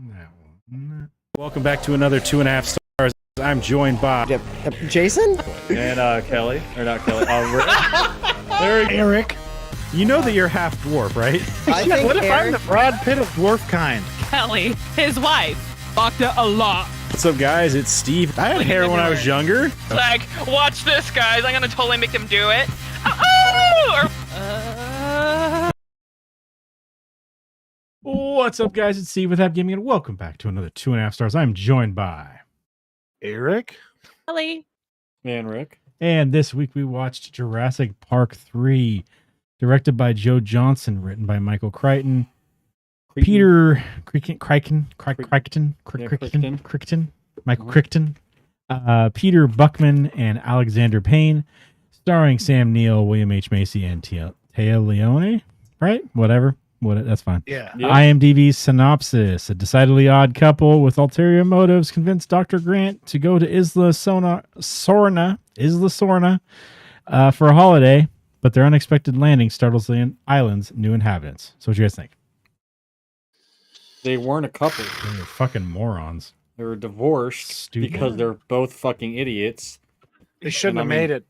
That one. Welcome back to another 2.5 stars. I'm joined by Jason and Kelly, or not Kelly, Eric. You know that you're half dwarf, right? I think What if I'm Eric, the Brad Pitt of dwarf kind? Kelly, his wife, fucked it a lot. What's up, guys? It's Steve. I had hair when I was younger. Like, watch this, guys. I'm gonna totally make them do it. Oh! What's up, guys? It's Steve with App Gaming, and welcome back to another 2.5 stars. I'm joined by Eric? Kelly. and Rick. And this week we watched Jurassic Park 3, directed by Joe Johnson, written by Michael Crichton, Peter Crichton, Michael Crichton, Peter Buckman, and Alexander Payne, starring Sam Neill, William H. Macy, and Tia Leone, right? Whatever. That's fine. Yeah. IMDb's synopsis: a decidedly odd couple with ulterior motives convince Dr. Grant to go to Isla Sorna for a holiday, but their unexpected landing startles the island's new inhabitants. So what do you guys think? They weren't a couple. They're fucking morons. They were divorced Stupid. because they're both fucking idiots. They shouldn't And have I mean, made it.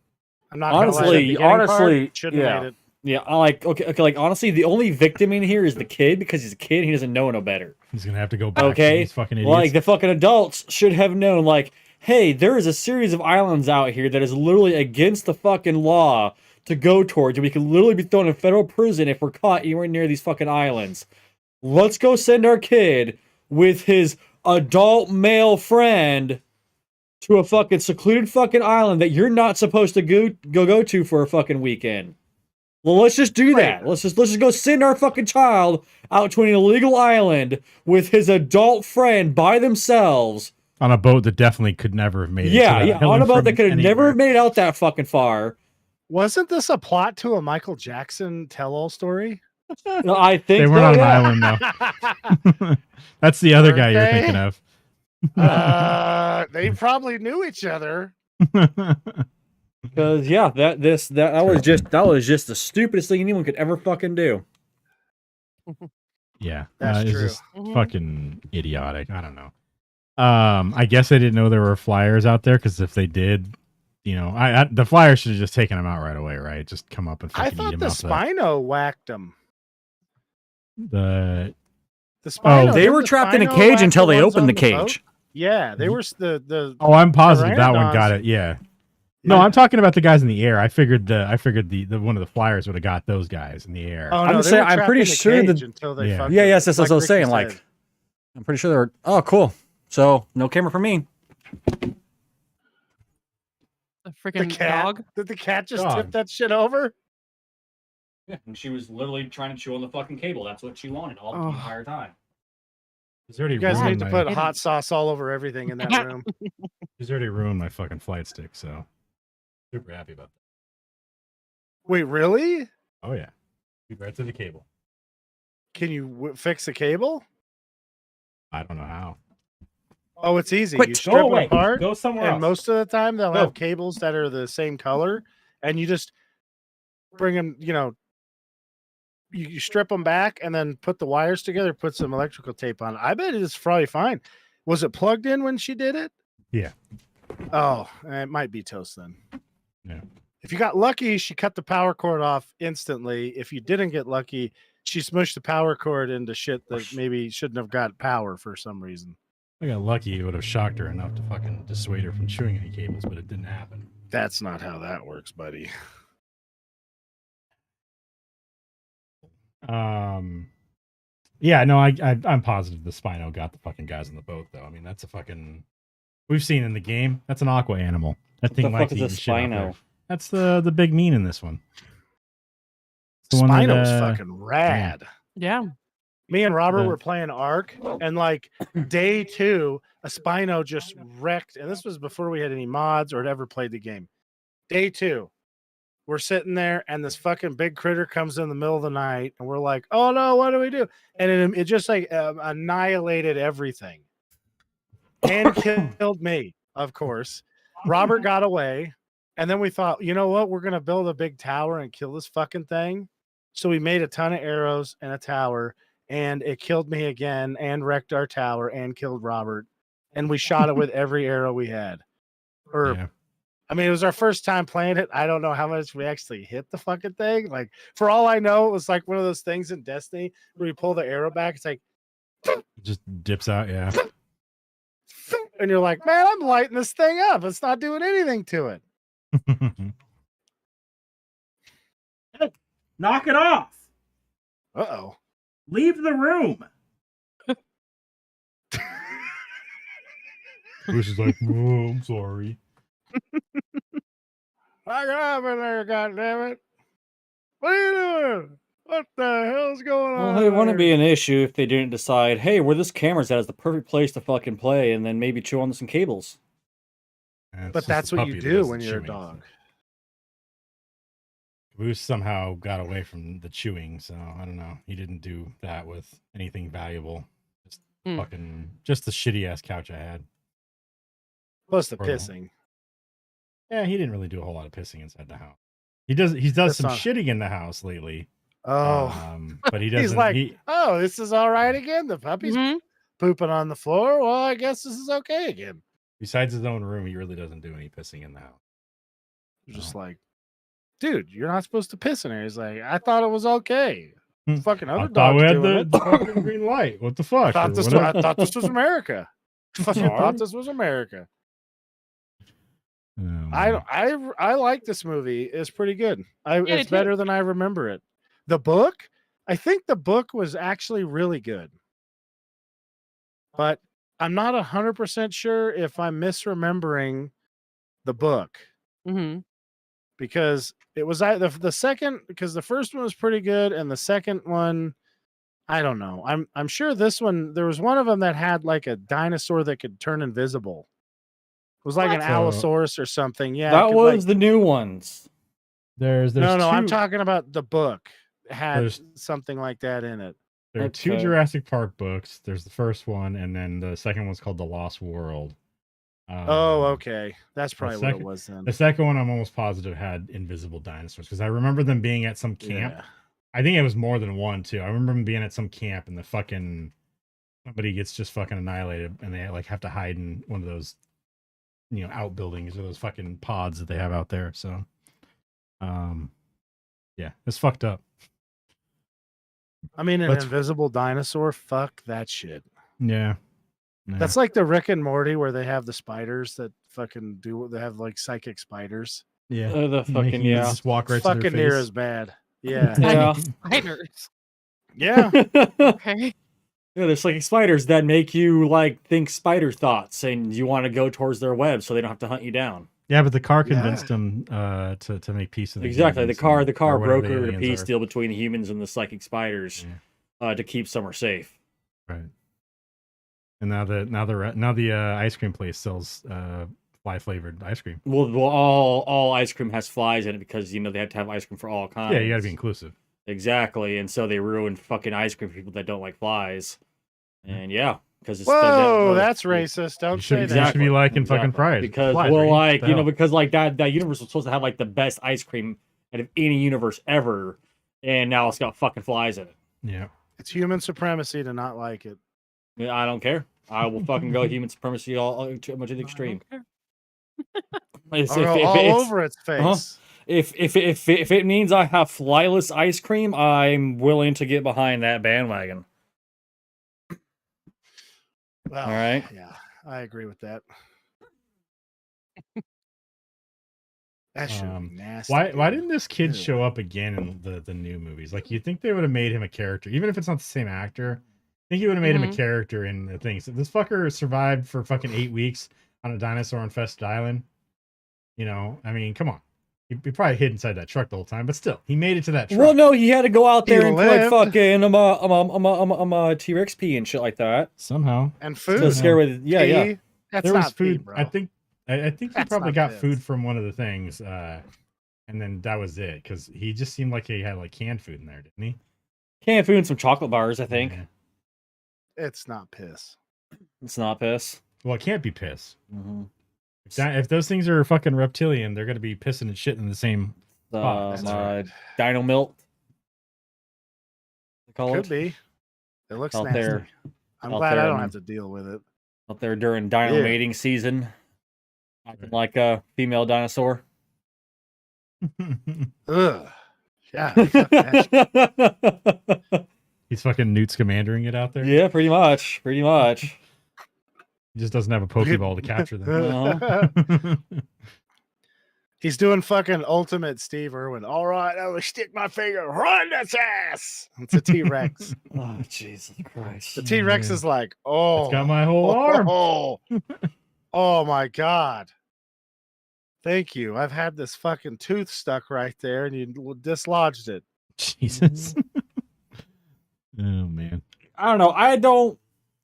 I'm not honestly, shouldn't have yeah. made it. Yeah, I like okay. Like honestly, the only victim in here is the kid because he's a kid. And he doesn't know no better. He's gonna have to go back Okay, to these fucking idiots. like the fucking adults should have known. Like, hey, there is a series of islands out here that is literally against the fucking law to go towards, and we can literally be thrown in federal prison if we're caught anywhere near these fucking islands. Let's go send our kid with his adult male friend to a fucking secluded fucking island that you're not supposed to go to for a fucking weekend. Well, let's just do that. Let's just go send our fucking child out to an illegal island with his adult friend by themselves. on a boat that definitely could never have made it. Yeah, to that on a island boat from that could have never anywhere. made it out that fucking far. Wasn't this a plot to a Michael Jackson tell-all story? No, I think They weren't on an yeah. island though. That's the other guy you're Weren't they? thinking of. They probably knew each other. Because yeah, that was just the stupidest thing anyone could ever fucking do. Yeah, That's it's true. just fucking idiotic. I don't know. I guess I didn't know there were flyers out there, because if they did, you know, the flyers should have just taken them out right away, right? Just come up and I fucking eat thought them the out. Spino whacked him. The The Spino, They didn't were the trapped in a Spino cage whack until the they ones opened on the boat? cage. Yeah, they were the. oh, I'm positive that one got Pteranodons. it. Yeah. No, I'm talking about the guys in the air. I figured the one of the flyers would have got those guys in the air. Oh, I'm no, just they saying, were I'm trapped pretty in the sure cage that- until they Yeah. fucked Yeah, them, yes, that's what I was Ricky saying. said. Like, I'm pretty sure they were. Oh, cool. So no camera for me. The the freaking cat. dog. Did the cat just Dog. tip that shit over? Yeah, and she was literally trying to chew on the fucking cable. That's what she wanted all the entire time. He's already You guys ruined need to my, put hot sauce all over everything in that room. He's already ruined my fucking flight stick. So super happy about that. Wait, really? Oh yeah, right to the cable. Can you fix the cable? I don't know how. Oh, it's easy. Quit. You Go strip them away. apart, Go somewhere and else. most of the time they'll Go. have cables that are the same color, and you just bring them. You know, you strip them back and then put the wires together. Put some electrical tape on. I bet it's probably fine. Was it plugged in when she did it? Yeah. Oh, it might be toast then. Yeah. If you got lucky, she cut the power cord off instantly. If you didn't get lucky, she smushed the power cord into shit that maybe shouldn't have got power for some reason. I got lucky. It would have shocked her enough to fucking dissuade her from chewing any cables, but it didn't happen. That's not how that works, buddy. Yeah, no, I'm positive the Spino got the fucking guys on the boat, though. I mean, that's a fucking we've seen in the game. That's an aqua animal. That thing the likes fuck to is eat a shit out there. Spino? That's the big mean in this one. It's the one that, Spino's fucking rad. Yeah. Me and Robert The- were playing Ark, and like day 2, a Spino just wrecked. And this was before we had any mods or had ever played the game. Day 2, we're sitting there, and this fucking big critter comes in the middle of the night, and we're like, "Oh no, what do we do?" And it just like annihilated everything and killed me, of course. Robert got away, and then we thought, you know what? We're gonna build a big tower and kill this fucking thing. So we made a ton of arrows and a tower, and it killed me again, and wrecked our tower, and killed Robert, and we shot it with every arrow we had. Or, Yeah. I mean, it was our first time playing it. I don't know how much we actually hit the fucking thing. Like, for all I know, it was like one of those things in Destiny where you pull the arrow back. It's like, It just dips out. Yeah. and you're like, man, I'm lighting this thing up. It's not doing anything to it. Knock it off. Uh-oh. Leave the room. Bruce is like, oh, I'm sorry. Knock it off in there, goddammit. What are you doing? What the hell's going on? Well, it wouldn't be there? an issue if they didn't decide, hey, where this camera's at is the perfect place to fucking play, and then maybe chew on some cables. And it's But just that's the what you puppy that do does when the you're a chewing. dog. Bruce somehow got away from the chewing, so I don't know. He didn't do that with anything valuable. Just fucking, just the shitty ass couch I had. Plus the Or- pissing. Yeah, he didn't really do a whole lot of pissing inside the house. He does That's some not- shitting in the house lately. Oh. But he doesn't. He's like, he, oh, this is all right again. The puppy's Mhm. pooping on the floor. Well, I guess this is okay again. besides his own room, he really doesn't do any pissing in the house. You're just No. like, dude, you're not supposed to piss in here. He's like, I thought it was okay. Hmm. Fucking I other thought dogs we had doing the it. fucking green light. What the fuck? I Or whatever. thought this was America. Fucking Sorry? thought this was America. Oh, man. I like this movie. It's pretty good. me It's too. better than I remember it. The book, I think the book was actually really good. But I'm not 100% sure if I'm misremembering the book Mm-hmm. because it was the second, because the first one was pretty good and the second one, I don't know. I'm sure this one, there was one of them that had like a dinosaur that could turn invisible. It was like an What? Allosaurus or something. Yeah. it that could, was like- the new ones. There's no, I'm two- talking about the book. It had There's- something like that in it. There are two Okay. Jurassic Park books. There's the first one, and then the second one's called The Lost World. Oh, okay. That's probably what it second- was then. The second one, I'm almost positive, had invisible dinosaurs because I remember them being at some camp. Yeah. I think it was more than one too. I remember them being at some camp, and the fucking somebody gets just fucking annihilated, and they like have to hide in one of those, outbuildings or those fucking pods that they have out there. So, yeah, it's fucked up. I mean, an That's- invisible dinosaur. Fuck that shit. Yeah. That's like the Rick and Morty where they have the spiders that fucking do. They have like psychic spiders. yeah. The Making fucking, you yeah. just walk right It's to their fucking near face. as bad. Yeah. Yeah. Spiders. Yeah. Okay. Yeah, there's like spiders that make you like think spider thoughts, and you want to go towards their web so they don't have to hunt you down. Yeah, but the car Yeah. convinced him to make peace with the Exactly, the humans car or whatever the brokered a aliens peace are. deal between the humans and the psychic spiders to keep summer safe. Right. And now the ice cream place sells fly flavored ice cream. Well, all ice cream has flies in it because they have to have ice cream for all kinds. Yeah, you got to be inclusive. Exactly, and so they ruined fucking ice cream for people that don't like flies. And yeah, because it's Whoa, that's racist. Don't You should, say you that. should be liking fucking Exactly. fries. Because Flies, well, right? like What the hell? because like that universe was supposed to have like the best ice cream out of any universe ever, and now it's got fucking flies in it. Yeah. It's human supremacy to not like it. Yeah, I don't care. I will fucking go human supremacy all too much to the extreme. It's- I'll go if all it's- over its face. Uh-huh. If it means I have flyless ice cream, I'm willing to get behind that bandwagon. Well, All right. Yeah, I agree with that. That should be nasty. Why dude. didn't this kid Ew. show up again in the new movies? Like, you think they would have made him a character, even if it's not the same actor? I think he would have made him a Mhm. character in the things. This fucker survived for fucking 8 weeks on a dinosaur-infested island. I mean, come on. He probably hid inside that truck the whole time, but still, he made it to that truck. Well, no, he had to go out He there and like lived. fucking I'm a T-Rex pee and shit like that. Somehow. And To food? scare with yeah. Pee? That's There was not pee, food. bro. I think he That's probably not got piss. food from one of the things, and then that was it. Because he just seemed like he had like canned food in there, didn't he? Canned food and some chocolate bars, I think. Yeah. It's not piss. It's not piss. Well, it can't be piss. Mm-hmm. If those things are fucking reptilian, they're gonna be pissing and shitting in the same. That's right. Dino milk. They call Could it. be. It looks Out nasty. there. I'm out glad there I don't in- have to deal with it. Out there during dino Ew. mating season. Acting like a female dinosaur. Ugh. Yeah. Fuck that shit. He's fucking Newt Scamandering it out there. Yeah, pretty much. Pretty much. He just doesn't have a Pokeball to capture them. Uh-huh. He's doing fucking ultimate Steve Irwin. All right, I will stick my finger right in its ass. It's a T-Rex. Oh, Jesus Christ. The T-Rex is like, oh, It's got my whole arm. Oh my God. Thank you. I've had this fucking tooth stuck right there and you dislodged it. Jesus. Oh man. I don't know. I don't.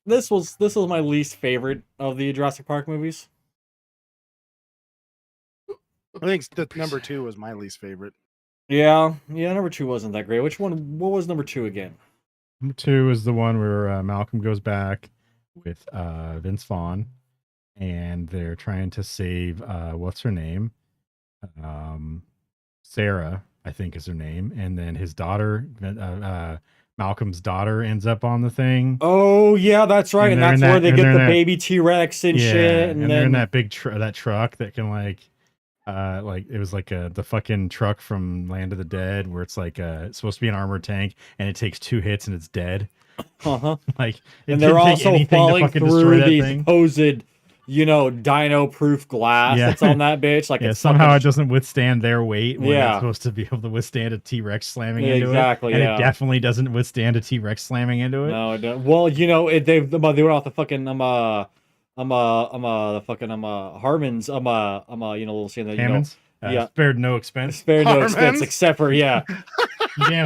This was my least favorite of the Jurassic Park movies. I think the number 2 was my least favorite. Yeah, number 2 wasn't that great. What was number 2 again? Number 2 is the one where Malcolm goes back with Vince Vaughn, and they're trying to save what's her name, Sarah, I think is her name, and then his daughter, Malcolm's daughter, ends up on the thing. Oh yeah, that's right, and that's where they get the baby T-Rex and shit, and they're in that big that truck that can like it was like the fucking truck from Land of the Dead where it's like it's supposed to be an armored tank and it takes 2 hits and it's dead. Uh-huh. Like, and they're also falling through the thing. supposed, dino-proof glass that's on that bitch. Like, somehow it doesn't withstand their weight when Yeah. it's supposed to be able to withstand a T-Rex slamming into it. Exactly, And yeah. it definitely doesn't withstand a T-Rex slamming into it. No, it don't. Well, they went off the fucking Harmon's little scene that Hammond's? yeah. Spared no expense. Spared no expense Harmon's? except for Dan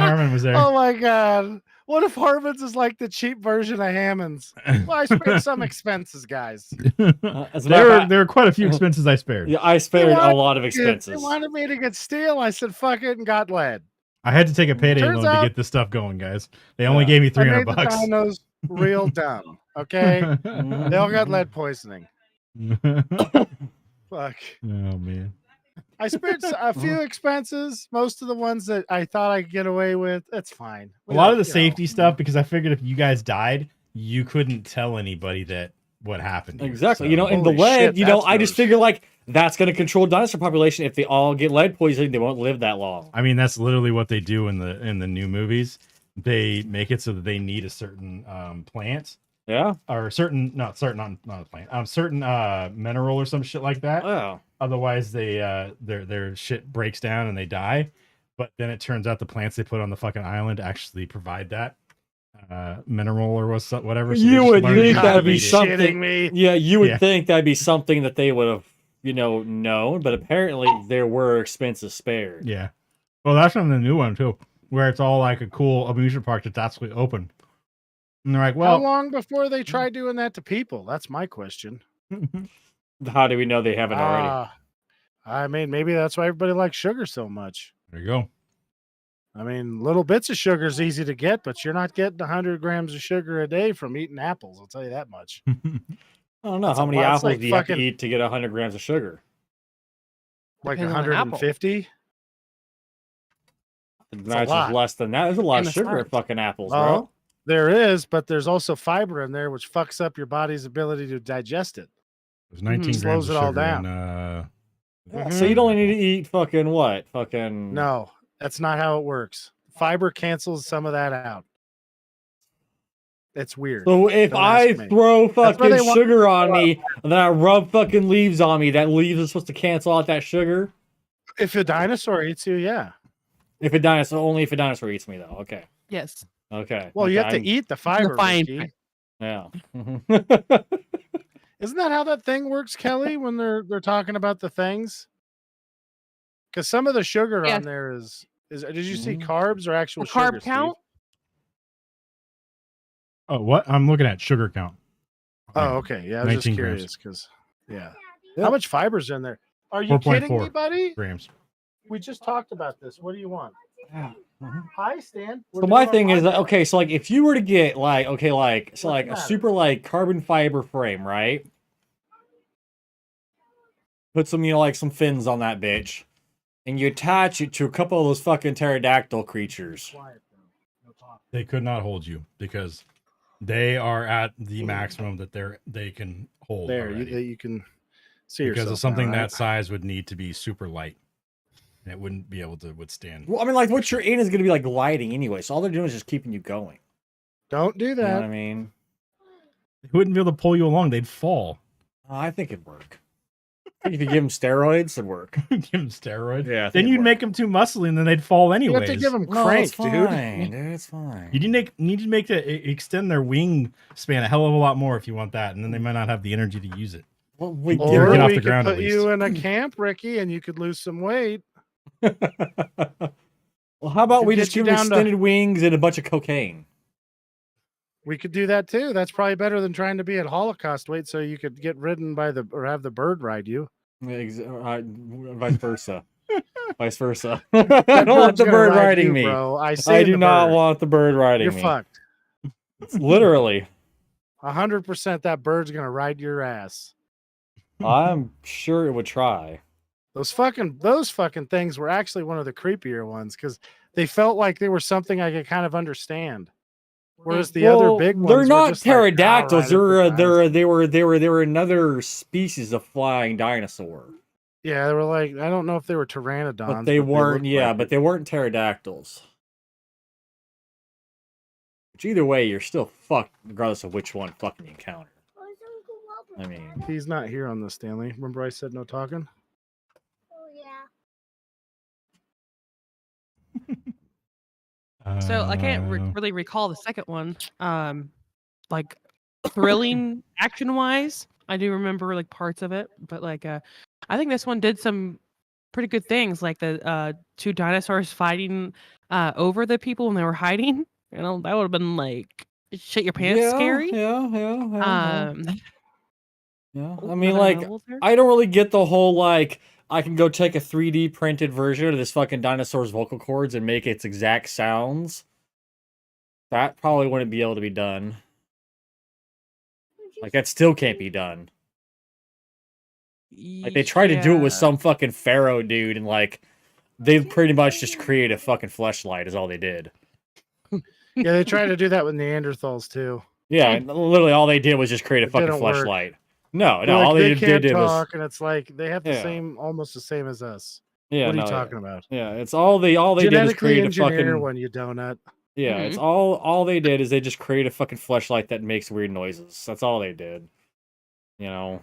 Harmon was there. Oh my God. What if Harmon's is like the cheap version of Hammond's? Well, I spared some expenses, guys. as a matter of fact, there are quite a few expenses I spared. yeah, I spared wanted a lot of They expenses. wanted me to get steel. I said, fuck it, and got lead. I had to take a payday Turns loan to out- get this stuff going, guys. They only Yeah. gave me I $300 made the bucks. dinos real dumb, okay? They all got lead poisoning. Oh Fuck. man. I spared a few expenses. Most of the ones that I thought I could get away with, that's fine. A lot of the safety stuff, because I figured if you guys died, you couldn't tell anybody that what happened. Here, Exactly. so- And the Holy lead, shit, I that's just figure like that's going to control dinosaur population. If they all get lead poisoning, they won't live that long. I mean, that's literally what they do in the new movies. They make it so that they need a certain plant Yeah. or not a plant, certain mineral or some shit like that. Oh. Otherwise, their shit breaks down and they die. But then it turns out the plants they put on the fucking island actually provide that mineral or whatever. So You they just would learn to think that'd cultivate be it. something- Shitting me. Yeah, you would Yeah. think that'd be something that they would have, known, but apparently there were expenses spared. Yeah. Well, that's from the new one too, where it's all like a cool amusement park that's actually open. And they're like, How well, long before they tried doing that to people? That's my question. How do we know they haven't already? I mean, maybe that's why everybody likes sugar so much. there you go. I mean, little bits of sugar is easy to get, but you're not getting 100 grams of sugar a day from eating apples. I'll tell you that much. I don't know. That's How a many lot. It's apples like do you have to fucking- eat to get 100 grams of sugar? Like Depends on the apple. 150. Imagine lot. less than that. There's a lot And of the sugar in size. fucking apples, Well, bro. there is, but there's also fiber in there, which fucks up your body's ability to digest it. There's 19 grams Slows of it all sugar down. in, So you'd only need to eat fucking what? Fucking No, that's not how it works. Fiber cancels some of that out. It's weird. So if Don't I ask me. throw That's where fucking they want- sugar on me and then I rub fucking leaves on me, that leaves is supposed to cancel out that sugar. If a dinosaur eats you, yeah. Only if a dinosaur eats me though. Okay. Yes. Okay. Well, you Okay, have to eat the fiber. fine Ricky. Yeah. Isn't that how that thing works, Kelly? When they're talking about the things, because some of the sugar Yeah. on there is. Did you see Mhm. carbs or actual The sugar? carb count? Oh, what? I'm looking at sugar count. Oh, okay. Yeah, I was just 19 grams. curious because, yeah. Yep. How much fiber's in there? Are you kidding me, 4.4 buddy? grams. We just talked about this. What do you want? Mhm. Hi, Stan. We're So my doing thing our is that podcast. okay, so like if you were to get like a matter? super like carbon fiber frame, right? Put some like some fins on that bitch, and you attach it to a couple of those fucking pterodactyl creatures. Quiet, though. No talk. They could not hold you because They are at the maximum that they can hold There, already. you can see Because yourself of something now, right? that size would need to be super light. And it wouldn't be able to withstand. Well, I mean, like what you're in is going to be like gliding anyway. So all they're doing is just keeping you going. Don't do You know that. what I mean? They wouldn't be able to pull you along. They'd fall. I think it'd work. I think if you give them steroids, it'd work. Give them steroids. Yeah. I think Then it'd you'd work. make them too muscly, and then they'd fall You anyways. have to give them No, crank, it's dude. fine, dude. It's fine. You need to make it extend their wing span a hell of a lot more if you want that, and then they might not have the energy to use it. Well, we Or Or get off we the could ground at put you least. in a camp, Ricky, and you could lose some weight. Well, how about could we just get you give them down to- extended wings and a bunch of cocaine? We could do that too. That's probably better than trying to be at Holocaust weight, so you could get ridden by or have the bird ride you. Vice versa. Vice versa. I don't want the Bird's gonna bird ride riding you, me. bro. I do not want the bird riding You're me. fucked. Literally. 100% that bird's gonna ride your ass. I'm sure it would try. Those fucking things were actually one of the creepier ones because they felt like they were something I could kind of understand. Whereas the other big ones, they're were not just like, pterodactyls. "All right, they were another species of flying dinosaur. yeah, they were like, I don't know if they were pteranodons, But they weren't. looked Yeah, like but it. they weren't pterodactyls. Which either way, you're still fucked regardless of which one fucking you encounter. I mean, He's not here on this, Stanley. Remember I said no talking? Oh yeah. So I can't really recall the second one. Like thrilling action wise, I do remember like parts of it, but like I think this one did some pretty good things, like the two dinosaurs fighting over the people when they were hiding. You know, that would have been like shit your pants scary. Yeah. I mean, Other like, levels there. I don't really get the whole like I can go take a 3D printed version of this fucking dinosaur's vocal cords and make its exact sounds. That probably wouldn't be able to be done. Like that still can't be done. Like they tried to do it with Yeah. some fucking pharaoh dude, and like they pretty much just created a fucking fleshlight is all they did. Yeah, they tried to do that with Neanderthals too. Yeah, and literally all they did was just create a It fucking didn't work. fleshlight. No, They're like, all they they can't did was talk, and it's like they have the Yeah. same, almost the same as us. yeah. What are you no, talking about? Yeah, it's all they did was Genetically create a engineer fucking one, you donut. yeah. It's all they did is they just create a fucking fleshlight that makes weird noises. That's all they did. You know,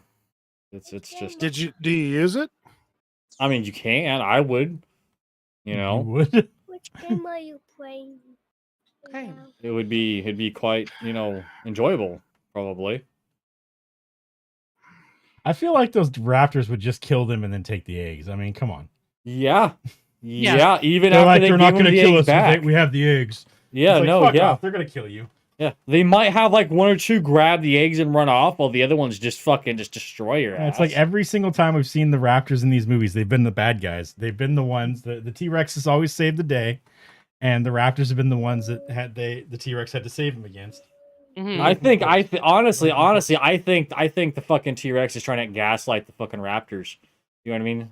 it's just. Do you use it? I mean, you can. I would. You know, would. Which game are you playing? Okay. now? it'd be quite enjoyable probably. I feel like those raptors would just kill them and then take the eggs. I mean, come on. Yeah. Yeah. Yeah. Even They're after like, they they're give not them going to the kill eggs us. back. We have the eggs. Yeah. It's like, No. fuck Yeah. off. They're going to kill you. Yeah. They might have like one or two grab the eggs and run off, while the other ones just fucking just destroy your And ass. it's like every single time we've seen the raptors in these movies, they've been the bad guys. They've been the ones the T-Rex has always saved the day, and the raptors have been the ones that the T-Rex had to save them against. Mhm. honestly, I think the fucking T-Rex is trying to gaslight the fucking raptors. You know what I mean?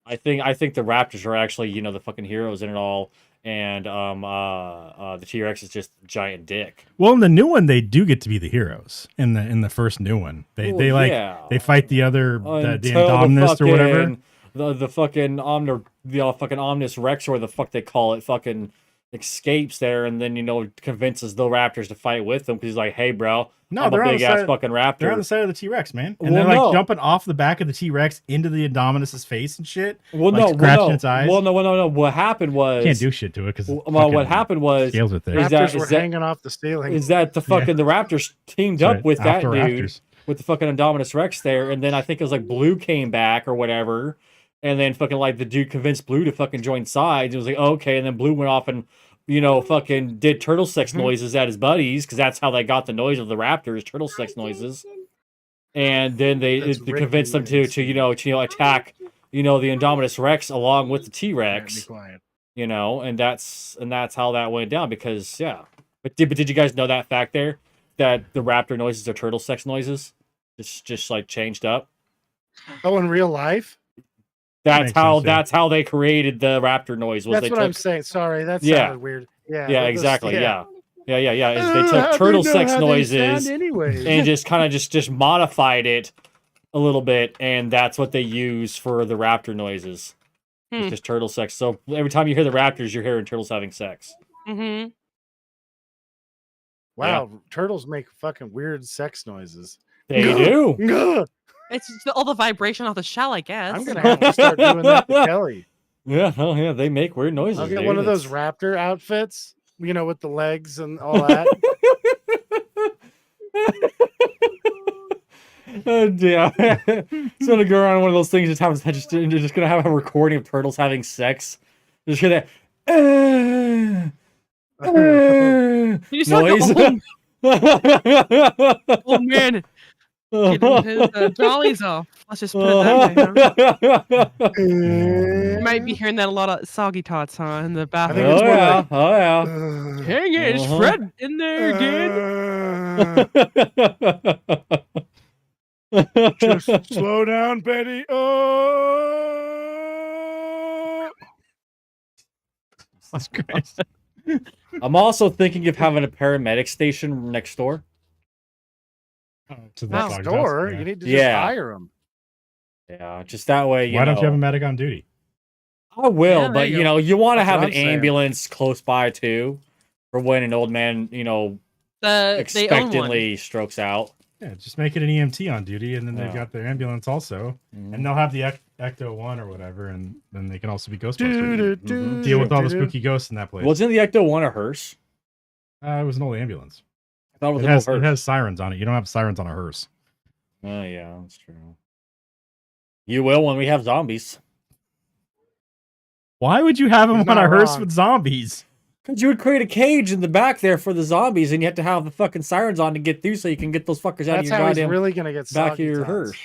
I think the raptors are actually, the fucking heroes in it all, and the T-Rex is just a giant dick. Well, in the new one, they do get to be the heroes. In the first new one, they they fight the other the Until Indominus or whatever. The fucking fucking Omnis Rex, or the fuck they call it, fucking escapes there, and then convinces the raptors to fight with them because he's like, hey bro, No, I'm they're a on the big ass side- fucking raptor. They're on the side of the T-Rex, man, and Well, they're like no. jumping off the back of the T-Rex into the Indominus's face and shit. Well, like scratching its eyes. Well, no. What happened was Can't do shit to it because what happened was scales are thick. Is that- Raptors were hanging off the ceiling. is that the fucking the Raptors teamed That's up right, with that after dude Raptors. with the fucking Indominus Rex there, and then I think it was like Blue came back or whatever, and then fucking like the dude convinced Blue to fucking join sides. It was like okay, and then Blue went off and fucking did turtle sex noises at his buddies because that's how they got the noise of the Raptors, turtle sex noises, and then they That's convinced them Ricky to attack the Indominus Rex along with the Be T-Rex. quiet. And that's how that went down because but did you guys know that fact there that the raptor noises are turtle sex noises? It's just like changed up. Oh, in real life? That's Makes how sense, yeah. that's how they created the raptor noise. Was That's they what took, I'm saying. Sorry, that Yeah. sounded weird. Yeah, yeah, that was- exactly, yeah. Yeah. Is they took turtle sex noises anyway. and just kind of just modified it a little bit, and that's what they use for the raptor noises. It's just turtle sex. So every time you hear the raptors, you're hearing turtles having sex. Mm-hmm. Wow, turtles make fucking weird sex noises. They do. It's just all the vibration off the shell, I guess. I'm gonna have to start doing that to Kelly. Yeah, oh yeah, they make weird noises. I'll get dude. one of those raptor outfits, you know, with the legs and all that. Yeah, it's gonna go around one of those things. Just gonna have a recording of turtles having sex. Just hear that You sound like noise. oh man, getting his jollies off. Let's just put it that way. Huh? You might be hearing that a lot of soggy tots, huh, in the bathroom. it's more like, Oh yeah. Dang it, is Fred in there again? Just slow down, Betty. Oh, That's Christ. I'm also thinking of having a paramedic station next door. To the Wow. dog store. house? You need to Yeah. just hire them. Yeah, just that way. Why don't you have a medic on duty? I will, Yeah, there but you you go. know, you want to That's have what an I'm saying. ambulance close by too, for when an old man, you know, They own one. expectantly strokes out. Yeah, just make it an EMT on duty, and then they've Yeah. got their ambulance also, Mhm. and they'll have the Ecto 1 or whatever, and then they can also be Ghostbusters. Mhm. Deal with all the spooky ghosts in that place. Wasn't the Ecto one a hearse? It was an old ambulance. I thought it was It an old has, it hearse. has sirens on it. You don't have sirens on a hearse. Oh yeah, that's true. You will when we have zombies. Why would you have them He's on a not hearse wrong. with zombies? Because you would create a cage in the back there for the zombies, and you have to have the fucking sirens on to get through, so you can get those fuckers out That's of your how he's goddamn really gonna get back of soggy your tots. hearse.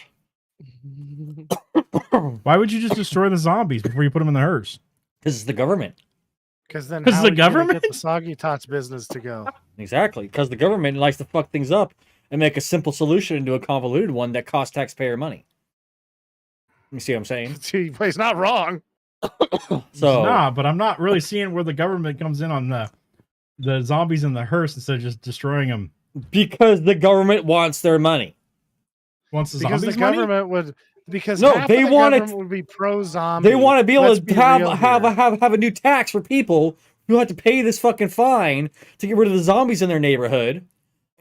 Why would you just destroy the zombies before you put them in the hearse? This is the government. Because then 'Cause how the are you gonna government? get the soggy tots business to go? Exactly, because the government likes to fuck things up and make a simple solution into a convoluted one that costs taxpayer money. You see what I'm saying? See, he's not wrong. So Nah, but I'm not really seeing where the government comes in on the zombies in the hearse instead of just destroying them. because the government wants their money. Once the Because the zombies money? government would. Because No, half they of the want it- government would be pro zombie. They want to be able Let's to be have real have here. a new tax for people who have to pay this fucking fine to get rid of the zombies in their neighborhood.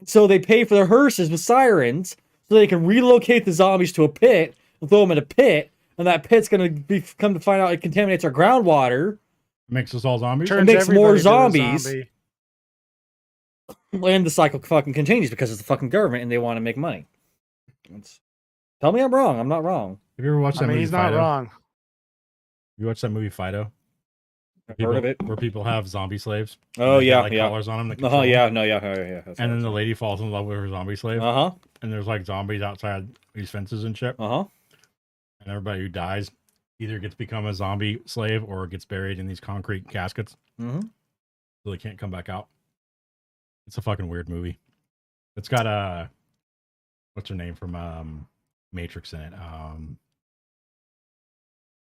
So they pay for their hearses with sirens so they can relocate the zombies to a pit and throw them in a pit, and that pit's going to come to find out it contaminates our groundwater. Makes us all zombies? Turns makes more everybody to a zombies. zombie. And the cycle fucking continues because it's the fucking government and they want to make money. Tell me I'm wrong. I'm not wrong. Have you ever watched that I mean, movie he's not Fido? wrong. You watched that movie Fido? I've heard of it. Where people have zombie slaves. Oh They yeah, got, like, yeah. collars on them. That Oh control them. yeah, no, yeah, that's And then the lady falls in love with her zombie slave. uh huh, And there's like zombies outside these fences and shit. uh huh. And everybody who dies either gets to become a zombie slave or gets buried in these concrete caskets. Mm-hmm. So they can't come back out. It's a fucking weird movie. It's got what's her name from Matrix in it?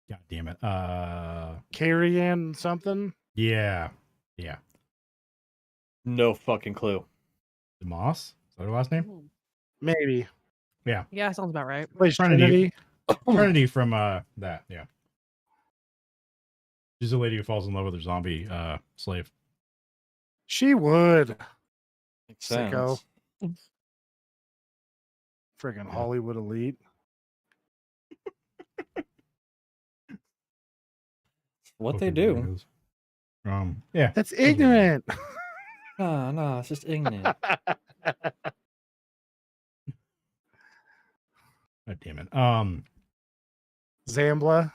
God damn it. Carrie Ann something. Yeah. No fucking clue. DeMoss? Is that her last name? Maybe. Yeah, sounds about right. Plays Trinity. Trinity. Trinity from that, yeah. She's a lady who falls in love with her zombie slave. She would. Makes Sicko. sense. Friggin' Hollywood elite. What they Fucking do? weirdos. Yeah. That's ignorant. No, it's just ignorant. God damn it. Zambla.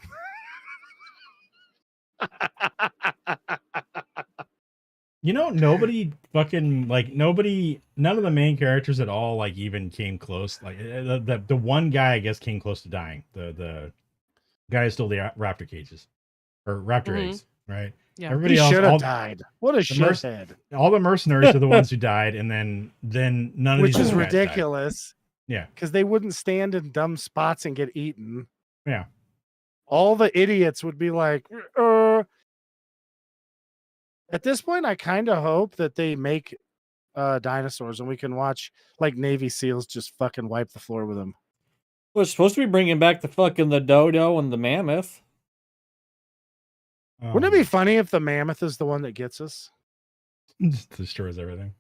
You know, nobody fucking none of the main characters at all like even came close. Like the one guy I guess came close to dying. The guy who stole the raptor cages or raptor Mhm. eggs, right? Yeah. Everybody He else, should have all, died. What a shithead. all the mercenaries are the ones who died, and then none of Which these is other guys died. ridiculous. Yeah. Because they wouldn't stand in dumb spots and get eaten. Yeah. All the idiots would be like, At this point, I kind of hope that they make dinosaurs, and we can watch like Navy SEALs just fucking wipe the floor with them. We're supposed to be bringing back the dodo and the mammoth. Wouldn't it be funny if the mammoth is the one that gets us? Just destroys everything.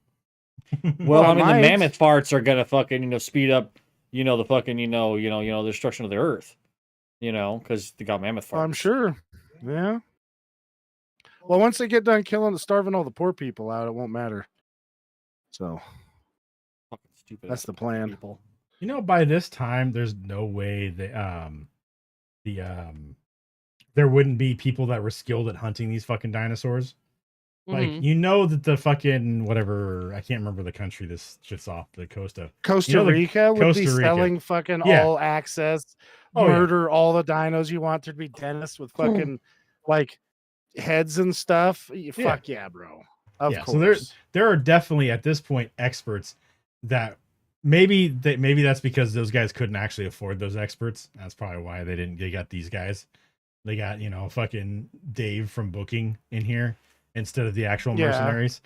Well, Well, I mean, might. the mammoth farts are gonna fucking speed up, the fucking the destruction of the earth, because they got mammoth farts. I'm sure. Yeah. Well, once they get done starving all the poor people out, it won't matter. So Fucking stupid. that's the plan. People. By this time, there's no way that there wouldn't be people that were skilled at hunting these fucking dinosaurs. Like, Mhm. that the fucking whatever, I can't remember the country this shit's off the coast of. Costa Rica would be Costa Rica. selling fucking Yeah. all access, Oh, yeah. murder all the dinos you want. There'd be dentists with fucking like heads and stuff. Fuck yeah, bro. Of course. So there are definitely at this point experts that maybe that's because those guys couldn't actually afford those experts. That's probably why they got these guys. They got, fucking Dave from booking in here instead of the actual mercenaries.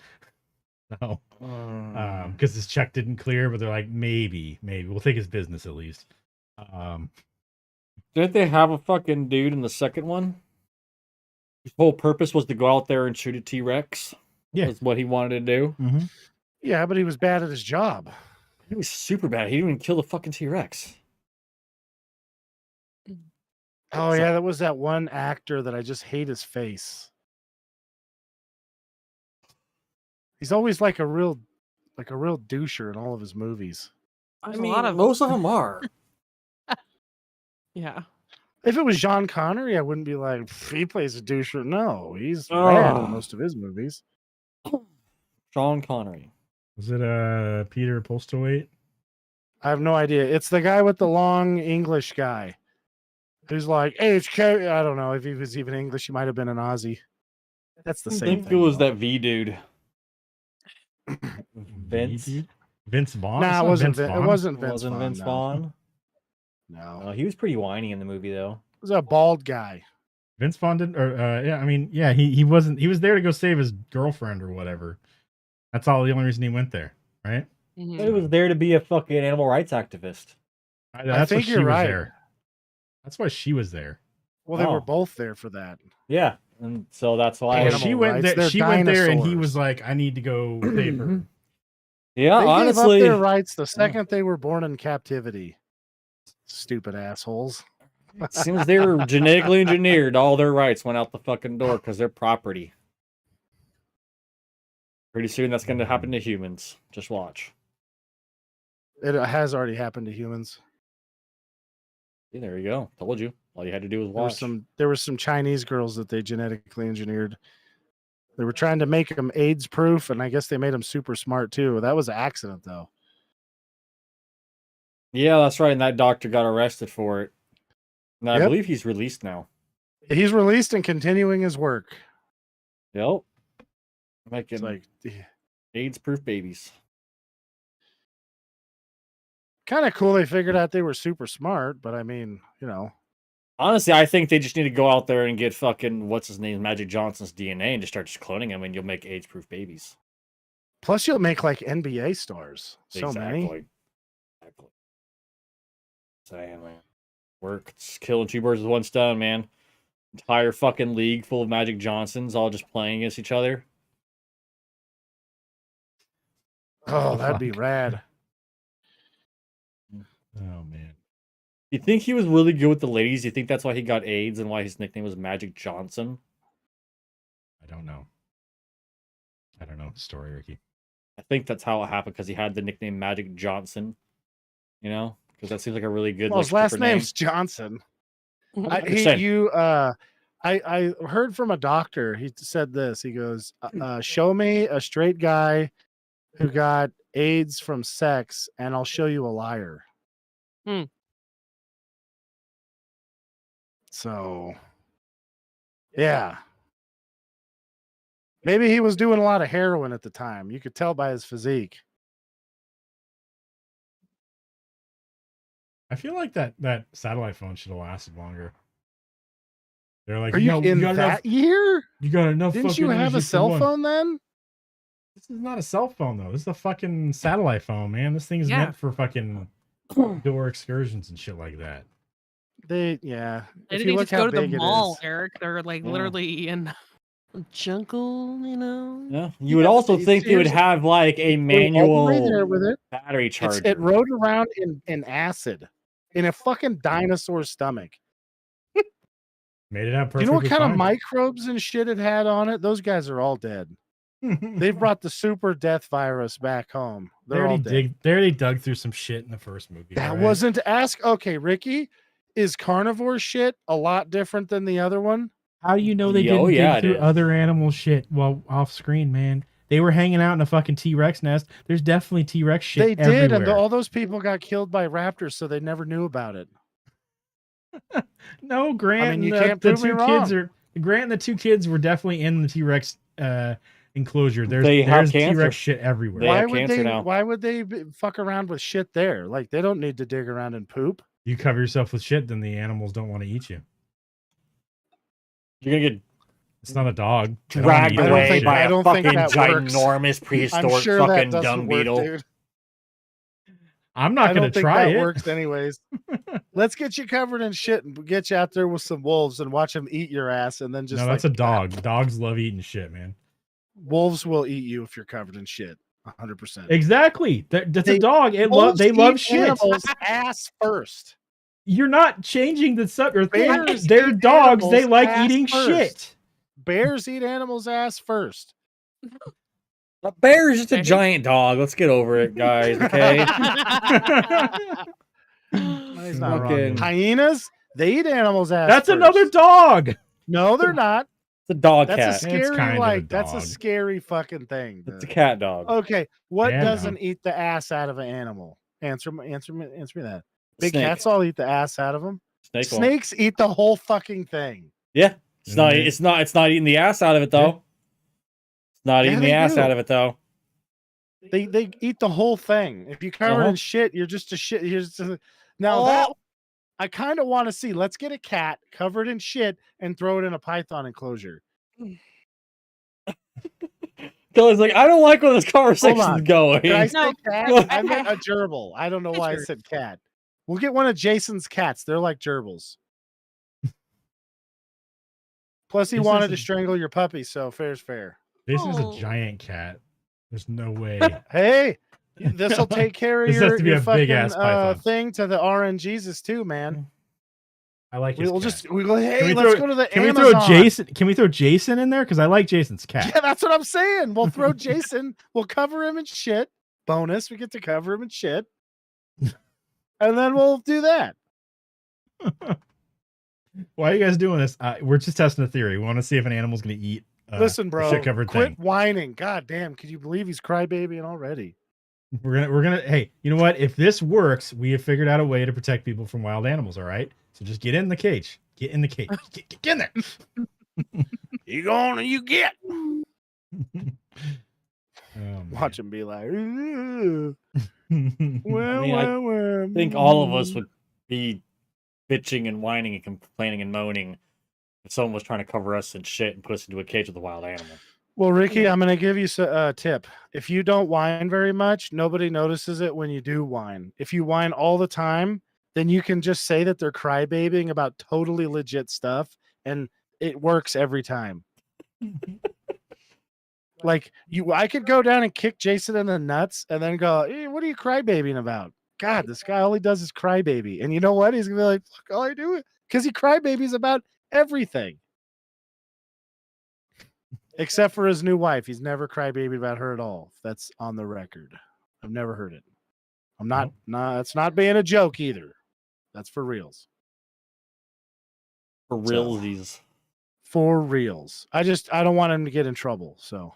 No. Because his check didn't clear, but they're like, maybe we'll take his business at least. Didn't they have a fucking dude in the second one? His whole purpose was to go out there and shoot a T-Rex. Yeah. That's what he wanted to do. Mm-hmm. Yeah, but he was bad at his job. He was super bad. He didn't even kill the fucking T-Rex. Oh yeah, that was that one actor that I just hate his face. He's always like a real doucher in all of his movies. There's a lot of most of them are. yeah. If it was John Connery, I wouldn't be like, he plays a doucher. No, he's bad in most of his movies. Sean Connery. Was it Peter Postlethwaite? I have no idea. It's the guy with the long English guy who's like, HK. I don't know if he was even English. He might have been an Aussie. That's the I same think thing. it was though. that V dude. Vince. Vince Vaughn? Nah, It it wasn't. Vaughn? It wasn't It Vince wasn't Vaughn. Vince no. Vaughn. No, He was pretty whiny in the movie though. it was a bald guy. Vince Vaughn didn't, he wasn't. He was there to go save his girlfriend or whatever. That's all. The only reason he went there, right? Mhm. He was there to be a fucking animal rights activist. That's think why you're she was right. there. That's why she was there. Well, they Oh. were both there for that. Yeah, and so that's why. Animal She went rights, there. they're She went there, and he dinosaurs. was like, "I need to go save her." Yeah, They honestly, gave up their rights the second they were born in captivity. Stupid assholes. seems they were genetically engineered. All their rights went out the fucking door because they're property. Pretty soon that's going to happen to humans. Just watch. It has already happened to humans. Yeah, there you go. Told you. All you had to do was watch. There were some Chinese girls that they genetically engineered. They were trying to make them AIDS proof, and I guess they made them super smart too. That was an accident, though. Yeah, that's right. And that doctor got arrested for it. And I Yep. believe he's released now. He's released and continuing his work. Yep. It's Making like AIDS-proof babies. kind of cool. They figured out they were super smart, but I mean, Honestly, I think they just need to go out there and get fucking, what's his name, Magic Johnson's DNA and just start just cloning him, and you'll make AIDS-proof babies. plus you'll make like NBA stars. So many. Exactly. Saying, man. We're killing two birds with one stone, man. Entire fucking league full of Magic Johnsons all just playing against each other. Oh, that'd be rad. Oh man. You think he was really good with the ladies? You think that's why he got AIDS and why his nickname was Magic Johnson? I don't know the story, Ricky. I think that's how it happened because he had the nickname Magic Johnson. Because that seems like a really good. Well, like, his last stripper name. name's Johnson. I 100%. heard from a doctor. He said this. He goes, "Show me a straight guy who got AIDS from sex, and I'll show you a liar." Hmm. So, yeah, maybe he was doing a lot of heroin at the time. You could tell by his physique. I feel like that satellite phone should have lasted longer. They're like, Are you "No, in got that year? you got enough. Didn't fucking you have a energy for cell one." phone then? This is not a cell phone though. This is a fucking satellite phone, man. This thing is Yeah. meant for fucking door excursions and shit like that. They If didn't you even look just how go to the big it mall, is, Eric. They're like Yeah. literally in a jungle, you know. Yeah. You would also but think they would seriously, have like a flew all the way manual there with it. battery charger. It rode around in acid in a fucking dinosaur's stomach. Made it out Do you know what perfectly kind of fine. microbes and shit it had on it? Those guys are all dead. They've brought the super death virus back home. They're all dead. They already dug through some shit in the first movie. That alright? wasn't to ask. Okay, Ricky, is carnivore shit a lot different than the other one? How do you know they Oh, didn't yeah, dig it through is. other animal shit while off screen, man? They were hanging out in a fucking T-Rex nest. There's definitely T-Rex shit They did, and everywhere. all those people got killed by raptors, so they never knew about it. No, Grant I mean, you and can't the prove me two kids wrong. are Grant and the two kids were definitely in the T-Rex enclosure. They have There's cancer. T-Rex shit everywhere. They Why have would cancer they? now. Why would they fuck around with shit there? Like they don't need to dig around and poop. You cover yourself with shit, then the animals don't want to eat you. You're gonna get It's not a dog. They don't wanna dragged eat your away shit. by I a don't fucking think that works. ginormous I'm prehistoric sure that fucking doesn't dung work, beetle. dude. I'm not I gonna don't think try that it. works anyways. Let's get you covered in shit and get you out there with some wolves and watch them eat your ass, and then just No, that's like, a dog. Dogs love eating shit, man. wolves will eat you if you're covered in shit. 100%. Exactly. That's a They- dog. They Wolves love eat shit. animals ass first. You're not changing the subject. Bears They're eat dogs. They animals like ass eating first. shit. Bears eat animals ass first. A bear is just a Okay. giant dog. Let's get over it, guys. Okay. He's not wrong. Fucking- Hyenas, they eat animals ass That's first. another dog. No, they're not. It's a dog That's a cat. It's scary, kind of a like, that's a dog. scary fucking thing. It's a cat dog. Okay, what Yeah, doesn't eat the ass out of an animal? Answer me that. Big Snake. cats all eat the ass out of them. Snake one. Snakes eat the whole fucking thing. Yeah. It's not. Mhm. It's not eating the ass out of it though. Yeah. It's not Yeah, eating they the ass do. out of it though. They eat the whole thing. If you cover it Uh-huh. in shit, you're just a shit. You're just now that I kind of want to see. Let's get a cat covered in shit and throw it in a python enclosure. Kelly's like, I don't like where this conversation's on. going. Did I say No. cat? I meant a gerbil. I don't know why I said cat. We'll get one of Jason's cats. They're like gerbils. Plus, he This wanted is to a- strangle your puppy, so fair's fair. This is a Oh. giant cat. There's no way. Hey, this will take care of This has your, to be your a fucking big-ass python. thing to the RNGesus too, man. I like his We'll cat. just we go. Hey, we let's throw- go to the Can we Amazon. throw Jason? Can we throw Jason in there? Because I like Jason's cat. Yeah, that's what I'm saying. We'll throw Jason. We'll cover him in shit. Bonus, we get to cover him in shit, and then we'll do that. Why are you guys doing this? We're just testing a theory. We want to see if an animal's going to eat. Listen, a bro, shit-covered quit thing. whining. God damn, could you believe he's crybabying already? We're gonna. Hey, you know what? If this works, we have figured out a way to protect people from wild animals. All right. So just get in the cage. Get in the cage. Get in there. You going and you get. Oh, man. Watch him be like, "Ooh, I mean, I think all of us would be bitching and whining and complaining and moaning if someone was trying to cover us in shit and put us into a cage with a wild animal. Well, Ricky, I'm going to give you a tip. If you don't whine very much, nobody notices it when you do whine. If you whine all the time, then you can just say that they're crybabying about totally legit stuff, and it works every time. Like I could go down and kick Jason in the nuts and then go, hey, what are you crybabying about? God, this guy all he does is crybaby. And you know what? He's gonna be like, fuck, all I do it because he crybabies about everything. Except for his new wife. He's never crybabied about her at all. That's on the record. I've never heard it. I'm not, that's not being a joke either. That's for reals. For realsies. For reals. I don't want him to get in trouble. So,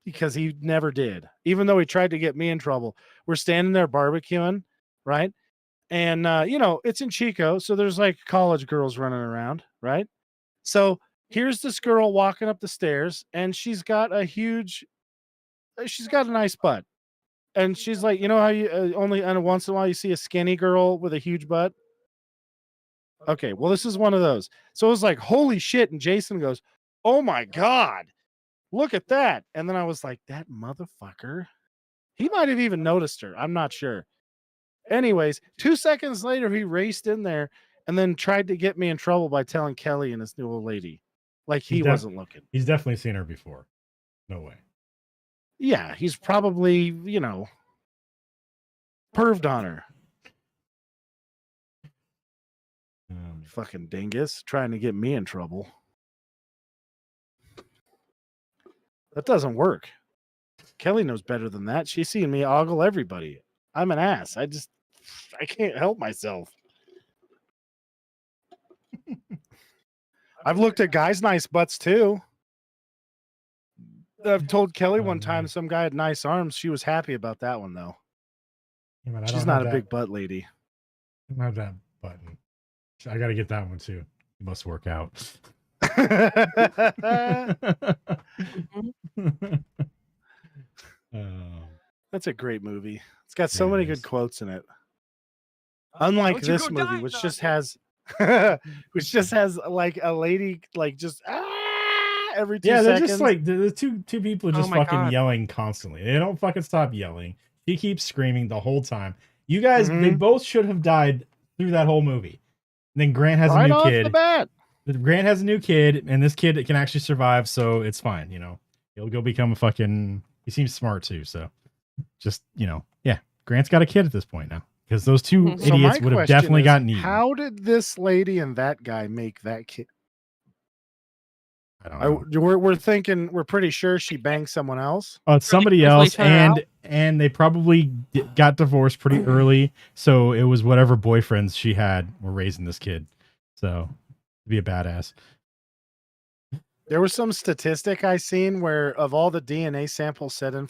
because he never did, even though he tried to get me in trouble. We're standing there barbecuing, right? And, it's in Chico. So there's like college girls running around, right? So here's this girl walking up the stairs and she's got a nice butt. And she's like, you know how you only once in a while you see a skinny girl with a huge butt? Okay, well, this is one of those. So it was like, holy shit. And Jason goes, oh my God. look at that. And then I was like, that motherfucker. He might have even noticed her. I'm not sure. Anyways, 2 seconds later, he raced in there and then tried to get me in trouble by telling Kelly and his new old lady. Like he wasn't looking. He's definitely seen her before. No way. Yeah, he's probably, perved on her. Fucking dingus trying to get me in trouble. That doesn't work. Kelly knows better than that. She's seen me ogle everybody. I'm an ass. I can't help myself. I've looked at guys' nice butts too. I've told Kelly one time some guy had nice arms. She was happy about that one though. Yeah, man, She's not a big butt lady. I don't have that button. I got to get that one too. It must work out. That's a great movie. It's got so many good quotes in it. Unlike this movie, which just has like a lady like just every 2 seconds. They're just like the two people are just fucking God. yelling constantly. They don't fucking stop yelling. He keeps screaming the whole time. You guys, they both should have died through that whole movie. And then Grant has a new kid. The bat. Grant has a new kid, and this kid can actually survive, so it's fine. He'll go become a fucking. He seems smart too, so just yeah. Grant's got a kid at this point now because those two idiots would have definitely gotten eaten. How did this lady and that guy make that kid? I don't know. We're thinking we're pretty sure she banged someone else. Oh, it's somebody else, and they probably got divorced pretty early, so it was whatever boyfriends she had were raising this kid. So, to be a badass. There was some statistic I seen where of all the DNA samples sent in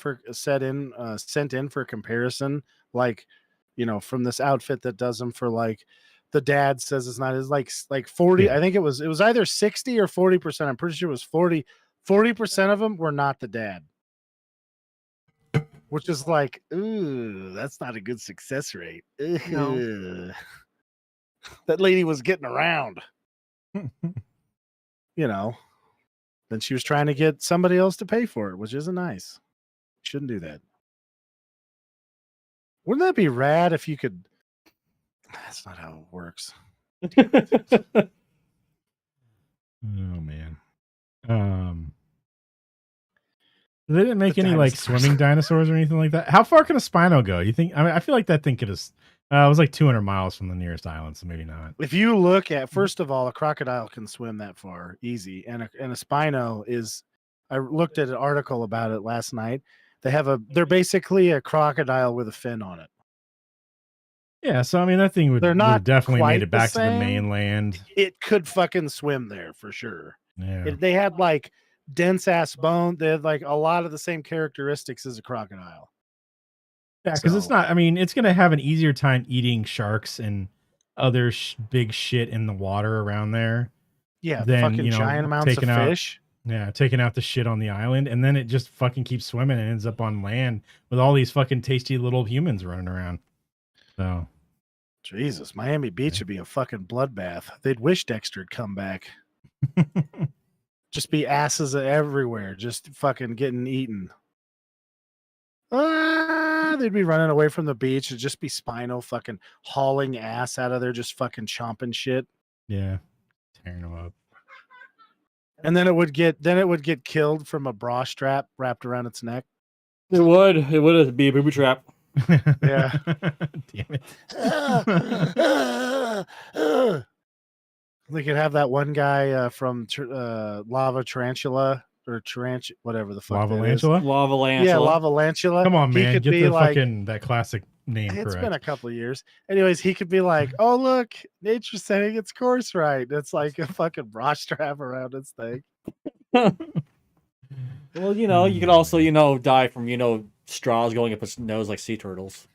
for comparison, like from this outfit that does them for like the dad says it's not, is like 40. Yeah. I think it was either 60 or 40%. I'm pretty sure it was 40% of them were not the dad, which is like, ooh, that's not a good success rate. No. That lady was getting around, Then she was trying to get somebody else to pay for it, which isn't nice. Shouldn't do that. Wouldn't that be rad if you could? That's not how it works. Oh man. They didn't make any like swimming dinosaurs or anything like that. How far can a Spino go? You think? I mean, I feel like that thing could have. It was like 200 miles from the nearest island, so maybe not. If you look at, first of all, a crocodile can swim that far easy, and a Spino is. I looked at an article about it last night. They're basically a crocodile with a fin on it. Yeah, so I mean that thing would have definitely made it back to the mainland. It could fucking swim there for sure. Yeah. They had like dense ass bone. They had like a lot of the same characteristics as a crocodile. Yeah, because it's not. I mean, it's gonna have an easier time eating sharks and other big shit in the water around there. Yeah, than, fucking giant amounts of fish. Yeah, taking out the shit on the island, and then it just fucking keeps swimming and ends up on land with all these fucking tasty little humans running around. So, Jesus, Miami Beach would be a fucking bloodbath. They'd wish Dexter'd come back. Just be asses everywhere, just fucking getting eaten. They'd be running away from the beach. It'd just be Spino fucking hauling ass out of there, just fucking chomping shit. Yeah, tearing them up. And then it would get killed from a bra strap wrapped around its neck. It would be a booby trap. Yeah. Damn it. They could have that one guy from Lava Tarantula or whatever the fuck Lava-lantula? Lava-lantula. Yeah, Lava-lantula. Come on, man. Get the like, fucking that classic name It's correct. been a couple of years. Anyways, he could be like, oh, look, nature's setting its course right. It's like a fucking bra strap around its thing. Well, you could also, die from, straws going up its nose like sea turtles.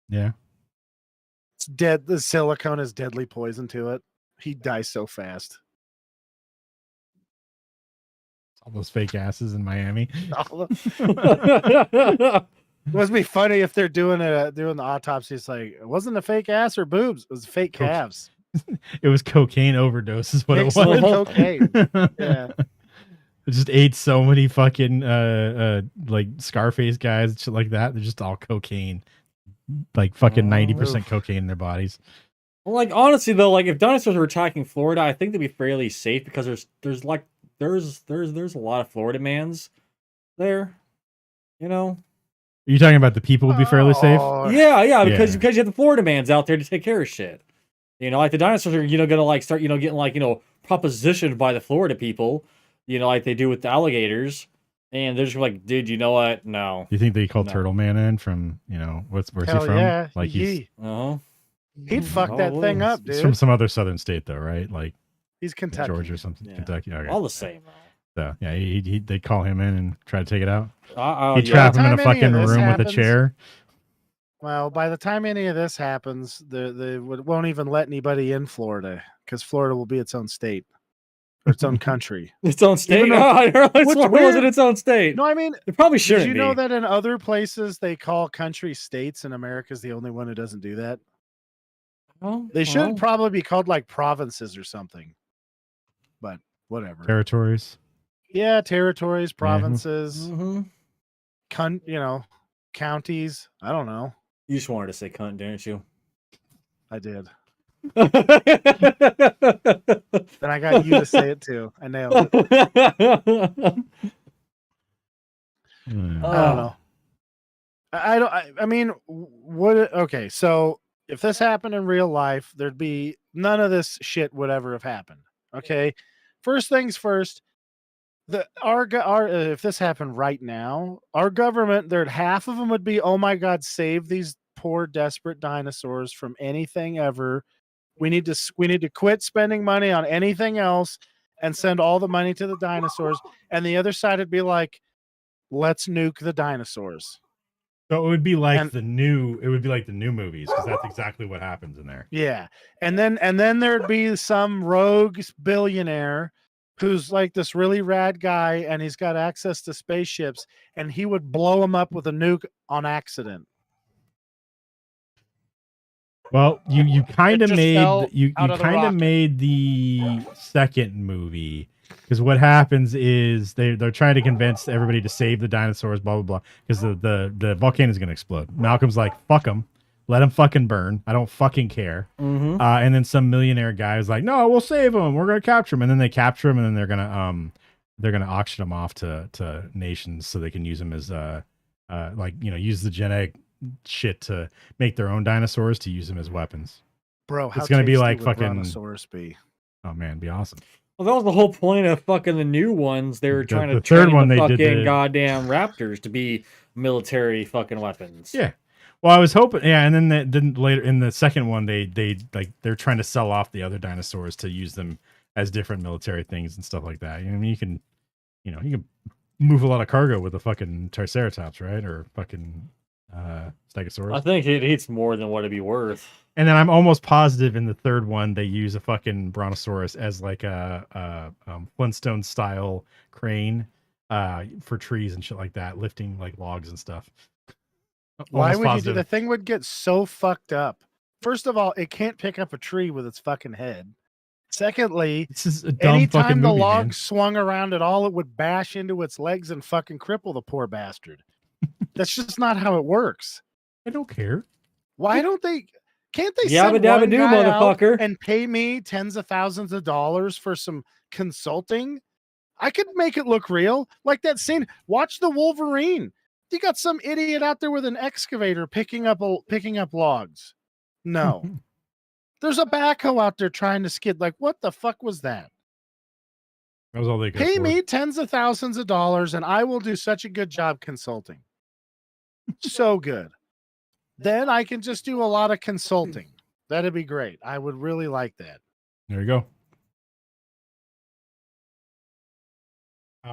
Yeah. It's dead. The silicone is deadly poison to it. He dies so fast. All those fake asses in Miami. It must be funny if they're doing the autopsy. It's like, it wasn't a fake ass or boobs. It was fake calves. It was cocaine overdose is what Excellent it was. cocaine. Yeah. just ate so many fucking like Scarface guys and shit like that. They're just all cocaine, like fucking 90% cocaine in their bodies. Well, like honestly though, like if dinosaurs were attacking Florida, I think they'd be fairly safe because there's a lot of Florida mans there, you know. Are you talking about the people would be fairly safe? Yeah, because you have the Florida mans out there to take care of shit. You know, like the dinosaurs are, gonna like start, getting like, propositioned by the Florida people, like they do with the alligators. And they're just like, dude, you know what? No. You think they call Turtle Man in from, where's he from? Yeah, like he'd fuck that thing up, dude. He's from some other southern state though, right? Like he's Kentucky, Georgia or something. Yeah. Kentucky, okay. All the same. So yeah, they'd call him in and try to take it out. He'd trap him in a fucking room with a chair. Well, by the time any of this happens, they won't even let anybody in Florida because Florida will be its own state or its own country. Its own state? Was it its own state? No, I mean, it probably shouldn't be. Did you know that in other places they call country states and America's the only one who doesn't do that? They should probably be called like provinces or something. But whatever. Territories. Yeah, territories, provinces, counties. I don't know. You just wanted to say cunt, didn't you? I did. Then I got you to say it too. I nailed it. I don't know. I mean, what? Okay, so if this happened in real life, there'd be none of this shit would ever have happened. Okay, first things first. If this happened right now, our government, half of them would be, oh my God, save these poor desperate dinosaurs from anything ever. We need to quit spending money on anything else and send all the money to the dinosaurs. And the other side would be like, let's nuke the dinosaurs. So it would be like the new movies because that's exactly what happens in there. Yeah, and then there'd be some rogue billionaire who's like this really rad guy, and he's got access to spaceships, and he would blow them up with a nuke on accident. Well, you kind of made the second movie because what happens is they're trying to convince everybody to save the dinosaurs, blah blah blah, because the volcano is going to explode. Malcolm's like, fuck them, let them fucking burn. I don't fucking care. And then some millionaire guy is like, no, we'll save them. We're going to capture them, and then they capture them, and then they're gonna auction them off to nations so they can use them as use the genetic shit to make their own dinosaurs to use them as weapons. Bro, how it's gonna be like fucking Brontosaurus be? Oh man, it'd be awesome. Well, that was the whole point of fucking the new ones. They were trying to third train one the they fucking did goddamn raptors to be military fucking weapons. Yeah. Well, I was hoping, and then later in the second one, they're trying to sell off the other dinosaurs to use them as different military things and stuff like that. I mean, you can move a lot of cargo with a fucking Triceratops, right? Or fucking Stegosaurus. I think it eats more than what it'd be worth. And then I'm almost positive in the third one they use a fucking Brontosaurus as like a Flintstone style crane for trees and shit like that, lifting like logs and stuff. Why would you do the thing would get so fucked up? First of all, it can't pick up a tree with its fucking head. Secondly, this is a dumb anytime fucking the movie, log man. swung around at all, it would bash into its legs and fucking cripple the poor bastard. That's just not how it works. I don't care. Why don't they? Can't they Yabba send dabba one do, guy out motherfucker. and pay me tens of thousands of dollars for some consulting? I could make it look real, like that scene. Watch the Wolverine. You got some idiot out there with an excavator picking up logs. No, there's a backhoe out there trying to skid. Like, what the fuck was that? That was all they could Pay afford. me tens of thousands of dollars, and I will do such a good job consulting. So good. Then I can just do a lot of consulting. That'd be great. I would really like that. There you go.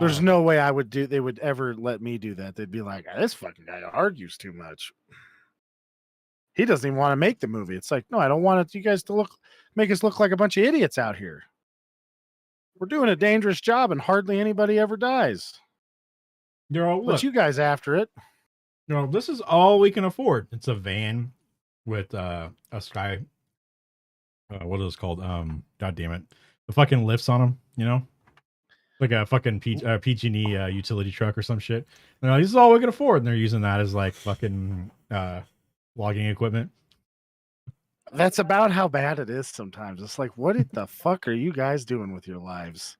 There's no way they would ever let me do that. They'd be like, this fucking guy argues too much. He doesn't even want to make the movie. It's like, no, I don't want you guys to make us look like a bunch of idiots out here. We're doing a dangerous job and hardly anybody ever dies. But you guys after it. No, this is all we can afford. It's a van with a sky. What is it called? God damn it! The fucking lifts on them. You know. like a fucking PG&E utility truck or some shit. And they're like, this is all we can afford, and they're using that as like fucking logging equipment. That's about how bad it is sometimes. It's like, what the fuck are you guys doing with your lives?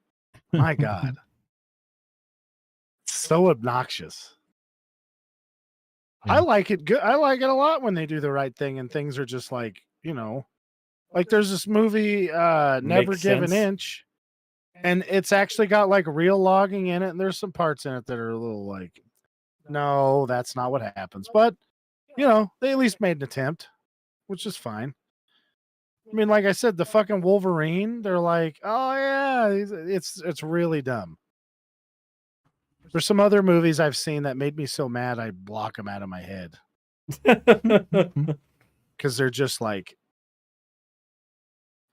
My God. It's so obnoxious. I Yeah. like it good. I like it a lot when they do the right thing and things are just like, like there's this movie, Never Makes Give an sense. Inch, and it's actually got like real logging in it, and there's some parts in it that are a little like, no, that's not what happens. But they at least made an attempt, which is fine. I mean, like I said, the fucking Wolverine, they're like, oh yeah, it's really dumb. There's some other movies I've seen that made me so mad I block them out of my head because they're just like,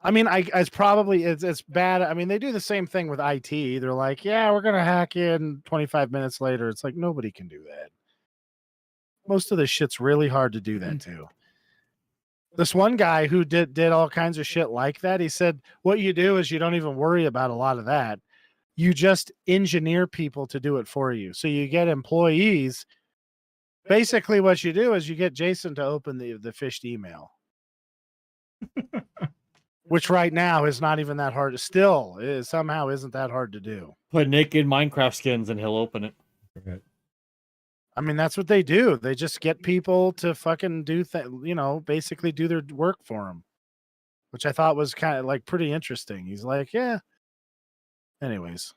I mean, it's bad. I mean, they do the same thing with IT. They're like, yeah, we're gonna hack in 25 minutes later. It's like nobody can do that. Most of this shit's really hard to do that too. This one guy who did all kinds of shit like that, he said, what you do is you don't even worry about a lot of that. You just engineer people to do it for you. So you get employees. Basically, what you do is you get Jason to open the phished email, which right now is not even that hard. Still, somehow isn't that hard to do. Put naked Minecraft skins and he'll open it. Okay. I mean, that's what they do. They just get people to fucking do basically do their work for them, which I thought was kind of like pretty interesting. He's like, yeah. Anyways,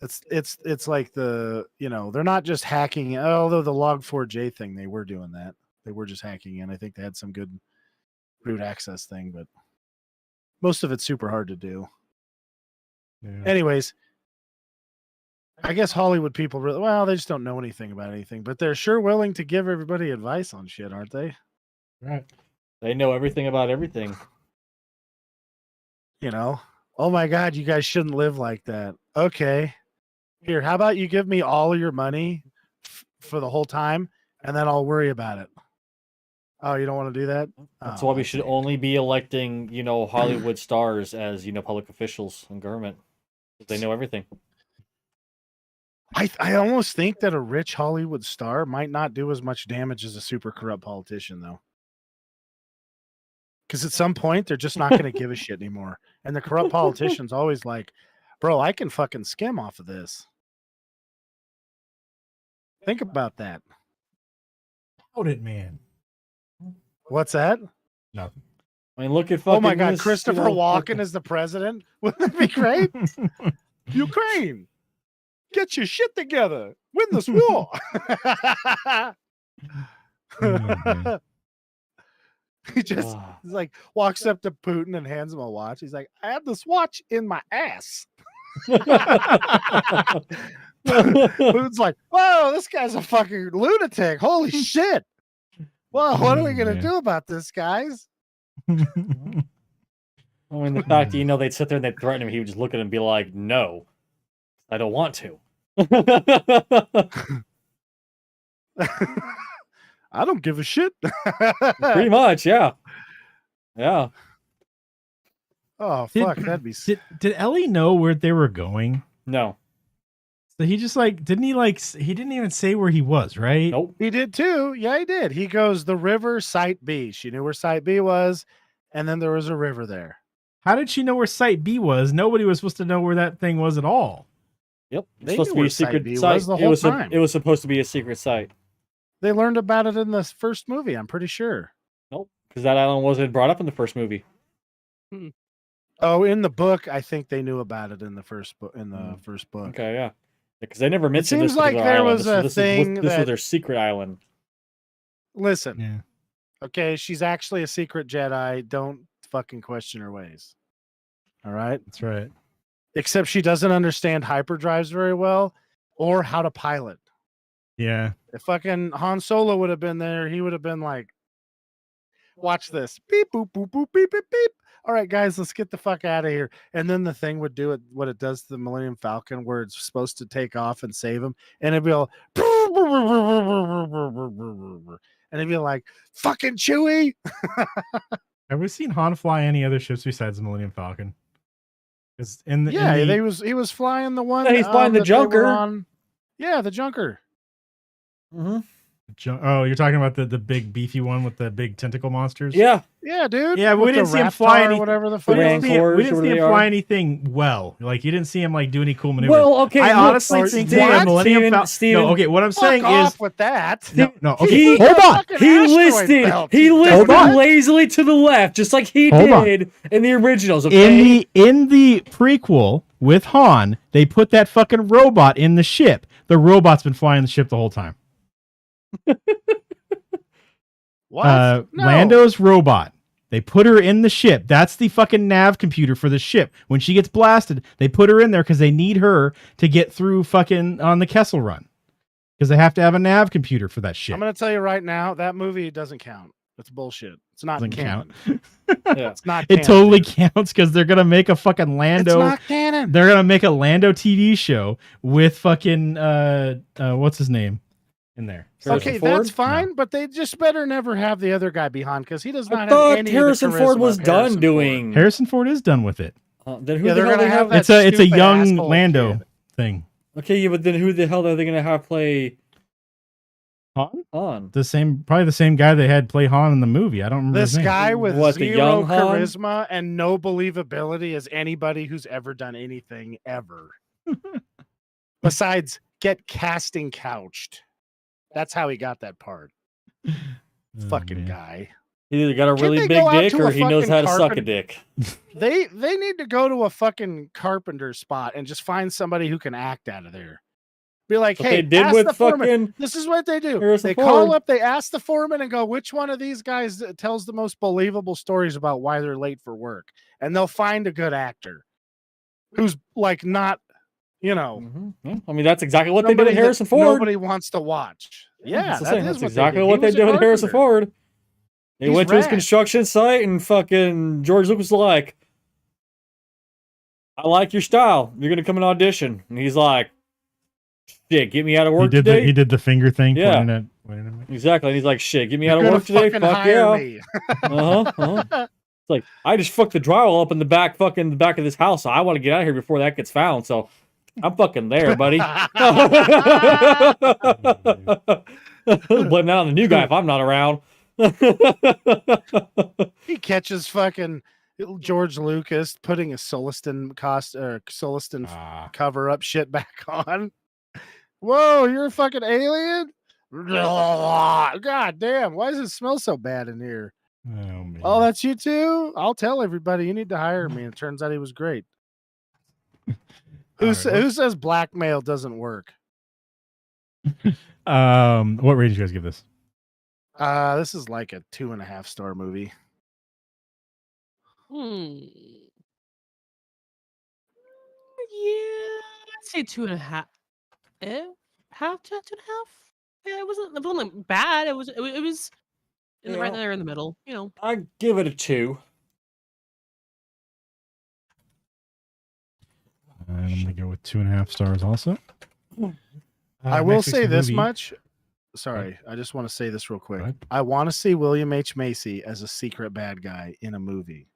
it's like they're not just hacking. Although the Log4j thing, they were doing that. They were just hacking in. I think they had some good root access thing, but most of it's super hard to do. Yeah. Anyways, I guess Hollywood people they just don't know anything about anything, but they're sure willing to give everybody advice on shit, aren't they? Right. They know everything about everything. Oh my God, you guys shouldn't live like that. Okay. Here, how about you give me all your money for the whole time, and then I'll worry about it. Oh, you don't want to do that? That's why we should only be electing, Hollywood stars as, public officials and government. They know everything. I almost think that a rich Hollywood star might not do as much damage as a super corrupt politician, though. Because at some point, they're just not going to give a shit anymore. And the corrupt politician's always like, bro, I can fucking skim off of this. Think about that. Doubt it, man. What's that? Nothing. I mean, look at fucking. Oh my God, this, Christopher Walken is the president. Wouldn't that be great? Ukraine, get your shit together. Win this war. He just he's like walks up to Putin and hands him a watch. He's like, I have this watch in my ass. Putin's like, whoa, this guy's a fucking lunatic. Holy shit. Well, what are we gonna do about this, guys? I mean, the fact that they'd sit there and they'd threaten him, he would just look at him and be like, no, I don't want to. I don't give a shit. Pretty much, yeah. Yeah. Oh fuck, that'd be Did Ellie know where they were going? No. So he just he didn't even say where he was, right? Nope. He did too. Yeah, he did. He goes the river, Site B. She knew where Site B was, and then there was a river there. How did she know where Site B was? Nobody was supposed to know where that thing was at all. Yep. It's They supposed to knew be where a secret Site B site. was the whole time. It was supposed to be a secret site. They learned about it in the first movie, I'm pretty sure. Nope. Because that island wasn't brought up in the first movie. Oh, in the book, I think they knew about it in the first book. Okay, yeah. Because they never mentioned seems this like particular there island. was a thing This was their secret island. Listen, Yeah. okay, she's actually a secret Jedi. Don't fucking question her ways. All right? That's right. Except she doesn't understand hyperdrives very well or how to pilot. Yeah. If fucking Han Solo would have been there, he would have been like, watch this. Beep, boop, boop, boop, beep, beep, beep. All right, guys, let's get the fuck out of here. And then the thing would do it, what it does to the Millennium Falcon, where it's supposed to take off and save him. And it'd be all, and it'd be like, fucking Chewie. Have we seen Han fly any other ships besides the Millennium Falcon? 'Cause in the, in Yeah, the- he was flying the one. Yeah, he's flying the that they were Junker. on. Yeah, the Junker. Mm-hmm. Oh, you're talking about the big beefy one with the big tentacle monsters? Yeah. Yeah, dude. Yeah, we with didn't the see him fly Raptor or any- whatever the The fuck. We it didn't was. see him, Rancors, we didn't or see him whatever they fly are. anything well. Like you didn't see him like do any cool maneuvers. Well, okay. I look, honestly Steven, think the Millennium Steven, Falcon. Steven, No, okay. What I'm Fuck saying off is with that. no. Okay, He- hold on. Fucking He asteroid listed. belt, He you listed donut. lazily to the left, just like he Hold on. did in the originals. Okay. In the prequel with Han, they put that fucking robot in the ship. The robot's been flying the ship the whole time. What? No. Lando's robot. They put her in the ship. That's the fucking nav computer for the ship. When she gets blasted, they put her in there because they need her to get through fucking on the Kessel Run. Because they have to have a nav computer for that shit. I'm gonna tell you right now, that movie doesn't count. It's bullshit. It's not Doesn't canon. Yeah. It's not. It canon, totally dude. counts because they're gonna make a fucking It's Lando. not canon. They're gonna make a Lando TV show with fucking what's his name in there. Harrison Okay, Ford? that's fine, but they just better never have the other guy behind because he does I not have thought any Harrison of the Ford charisma was of done Harrison doing. Harrison Ford is done with it. Then who Yeah, the they're hell gonna they have have? that It's a stupid young asshole Lando kid. thing. Okay, yeah, but then who the hell are they gonna have play Han? Han? Probably the same guy they had play Han in the movie. I don't remember This his name. guy with What, the zero young Han? charisma and no believability as anybody who's ever done anything ever. Besides, get casting couched. That's how he got that part. Oh, Fucking man. guy. He either got a Can't really they big go out dick to or a he knows how to fucking suck a carpet- dick. They need to go to a fucking carpenter spot and just find somebody who can act out of there. Be like, Like hey, they did ask with the foreman. fucking This is what they do. Harrison They call Ford. up, they ask the foreman and go, which one of these guys tells the most believable stories about why they're late for work? And they'll find a good actor who's like not, you know, Mhm. Yeah, I mean, that's exactly what they did somebody with that Harrison Ford. Nobody wants to watch. Yeah, That's the that same. is That's what exactly they did. what He they was a did with Harrison carpenter. Ford. He He's went to his rad. construction site and fucking George Lucas was like, I like your style. You're gonna come and audition. And he's like, shit, get me out of work today. He did the finger thing. Yeah. pointing at me. Exactly. And he's like, shit, get me out You're of gonna work today. fucking Fuck hire yeah. me. It's like, I just fucked the drywall up in the back of this house. So I want to get out of here before that gets found. So I'm fucking there, buddy. Blame that on the new guy if I'm not around. He catches fucking George Lucas putting a Soliston Ah. cover up shit back on. Whoa, you're a fucking alien? God damn, why does it smell so bad in here? Oh, man. Oh, that's you too? I'll tell everybody you need to hire me. It turns out he was great. Who All right, says blackmail doesn't work? What rating did you guys give this? This is like a 2.5 star movie. Yeah, I'd say 2.5. Half to 2.5. Yeah, it wasn't bad. It was in the right Yeah. there in the middle. You know, I give it a 2. I'm gonna go with 2.5 stars also. I will next week's say this movie- much. Sorry, I just want to say this real quick. Go ahead. I want to see William H. Macy as a secret bad guy in a movie.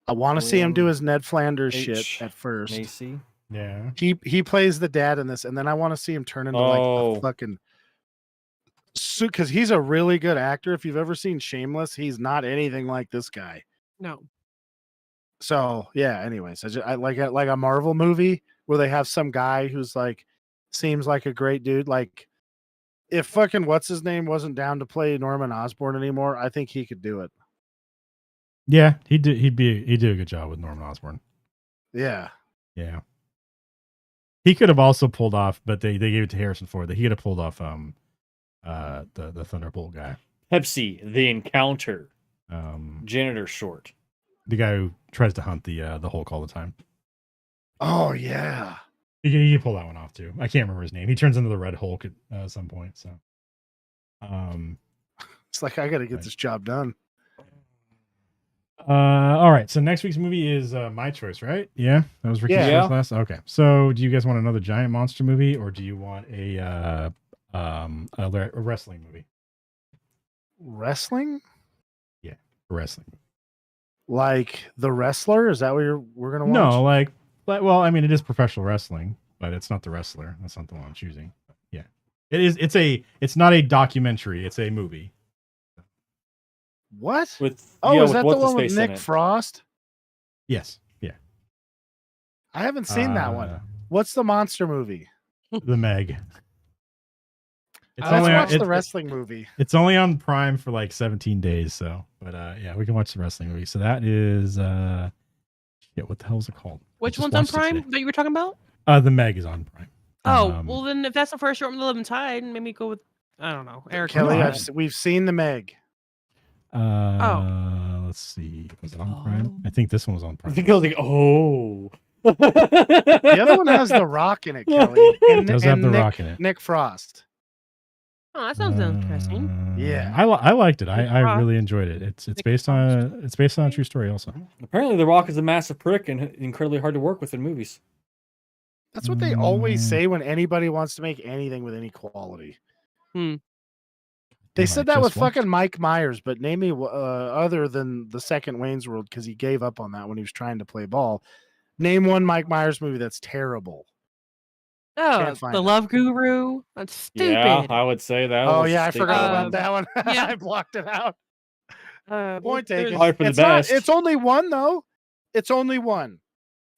I want to see him do William his Ned Flanders H. shit at first. Macy. Yeah. He plays the dad in this, and then I want to see him turn into like Oh. a fucking because he's a really good actor. If you've ever seen Shameless, he's not anything like this guy. no. So yeah. Anyways, I like a Marvel movie where they have some guy who's like seems like a great dude. Like if fucking what's his name wasn't down to play Norman Osborn anymore, I think he could do it. Yeah, he did a good job with Norman Osborn. Yeah. Yeah. He could have also pulled off, but they gave it to Harrison Ford. That he could have pulled off the Thunderbolt guy. Pepsi, The Encounter, The Janitor Short. guy who tries to hunt the Hulk all the time. Oh yeah. He could pull that one off too. I can't remember his name. He turns into the Red Hulk at some point. So It's like I got to get Right. this job done. all right. So next week's movie is my choice, right? Yeah, that was Ricky's Yeah. choice last. Okay. So do you guys want another giant monster movie, or do you want a wrestling movie? Wrestling? A wrestling. Like The Wrestler? Is that what we're gonna watch? No, like, well, I mean, it is professional wrestling, but it's not The Wrestler. That's not the one I'm choosing. But yeah, it is. It's not a documentary. It's a movie. What? With Is with that the what's his one with face in Nick it. Frost? Yes. Yeah. I haven't seen that one. What's the monster movie? The Meg. It's Let's only watch it's, the wrestling movie. it's only on Prime for like 17 days. So, but yeah, we can watch the wrestling movie. So that is what the hell is it called? Which Just one's on watched it Prime today. that you were talking about? The Meg is on Prime. Oh, well then if that's the first short from the Living Tide, maybe go with I don't know, Eric. Kelly, No, we've seen the Meg. Let's see. Was it on Prime? I think this one was on I Prime. think I was like, oh. The other one has The Rock in it, Kelly. It does have The Nick, Rock in it. Nick Frost. Oh, that sounds interesting. Yeah. I liked it. I Rock. really enjoyed it. It's Nick based on a true story also. Apparently, The Rock is a massive prick and incredibly hard to work with in movies. That's what they always say when anybody wants to make anything with any quality. They said that with fucking Mike Myers, but name me other than the second Wayne's World because he gave up on that when he was trying to play ball. Name one Mike Myers movie that's terrible. Oh, The Love Guru. That's stupid. Yeah, I would say that. Oh was yeah, I stupid. forgot about that one. Yeah. I blocked it out. Point taken. Probably for the It's not. best. It's only one though. It's only one.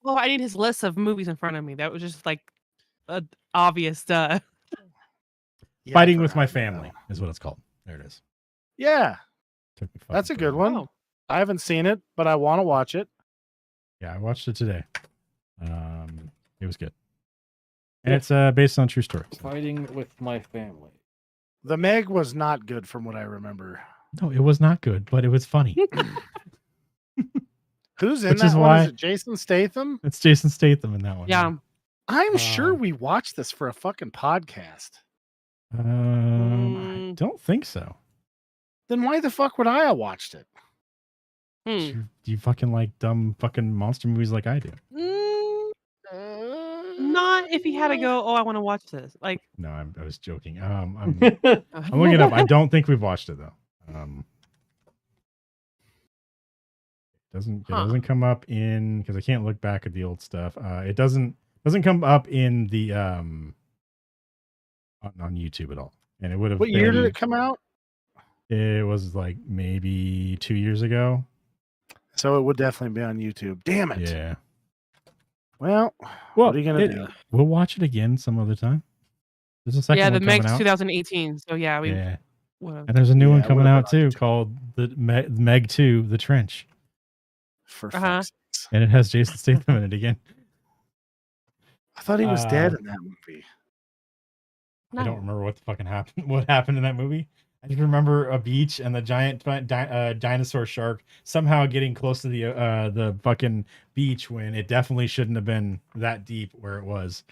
Well, I need his list of movies in front of me. That was just like obvious. Yeah, Fighting I with My forgot about Family that. is what it's called. There it is. Yeah, Took me that's a fucking good forever. one. I haven't seen it, but I want to watch it. Yeah, I watched it today. It was good. And it's based on true stories. Fighting with My Family. The Meg was not good from what I remember. No, it was not good, but it was funny. Who's in Which that is one? why- Is it Jason Statham? It's Jason Statham in that one. Yeah. I'm sure we watched this for a fucking podcast. I don't think so. Then why the fuck would I have watched it? You fucking like dumb fucking monster movies like I do. Not if he had to go. Oh, I want to watch this. Like, No, I was joking. I'm looking it up. I don't think we've watched it though. It doesn't come up in because I can't look back at the old stuff. It doesn't come up in the on YouTube at all. And it would have. What year did it come out? It was like maybe 2 years ago. So it would definitely be on YouTube. Damn it. Yeah. Well, what are you gonna do? We'll watch it again some other time. There's a second yeah, one the coming Meg's out. 2018. So yeah, we. Yeah. Well, And there's a new one Yeah, coming whatever. out too called the Meg 2, The Trench. For Uh-huh. fuck's sakes. And it has Jason Statham in it again. I thought he was dead in that movie. I don't remember what the fucking happened. What happened in that movie? I just remember a beach and the giant dinosaur shark somehow getting close to the fucking beach when it definitely shouldn't have been that deep where it was,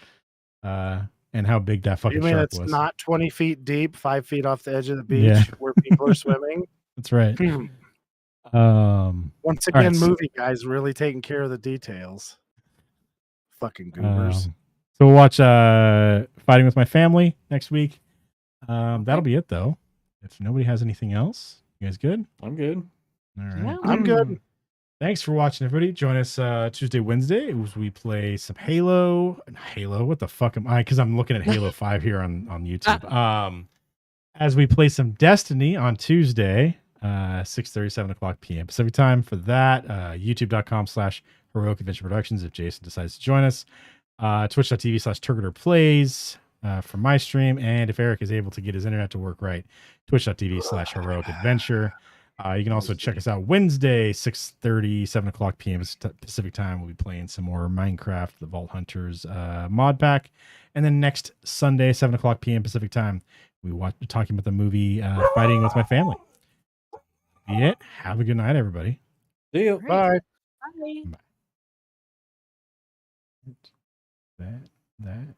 and how big that fucking You mean shark it's was. not 20 feet deep, 5 feet off the edge of the beach Yeah. where people are swimming? That's right. Once all again, right, so- movie guys really taking care of the details. Fucking goobers. So we'll watch Fighting with My Family next week. That'll be it though. If nobody has anything else, you guys good? I'm good. All right. Yeah. I'm good. Thanks for watching, everybody. Join us Tuesday, Wednesday as we play some Halo. Halo, what the fuck am I? Because I'm looking at Halo 5 here on YouTube. As we play some Destiny on Tuesday, 6:30, 7 o'clock p.m. Pacific time for that. YouTube.com/Heroic Adventure Productions if Jason decides to join us. Twitch.tv/Turgator Plays for my stream. And if Eric is able to get his internet to work right, Twitch.tv/Heroic Adventure. You can also check us out Wednesday, 6:30, 7 o'clock p.m. Pacific time. We'll be playing some more Minecraft, the Vault Hunters mod pack. And then next Sunday, 7 o'clock p.m. Pacific time, we're talking about the movie Fighting with My Family. Be it. Have a good night, everybody. See you. Bye. Bye. That.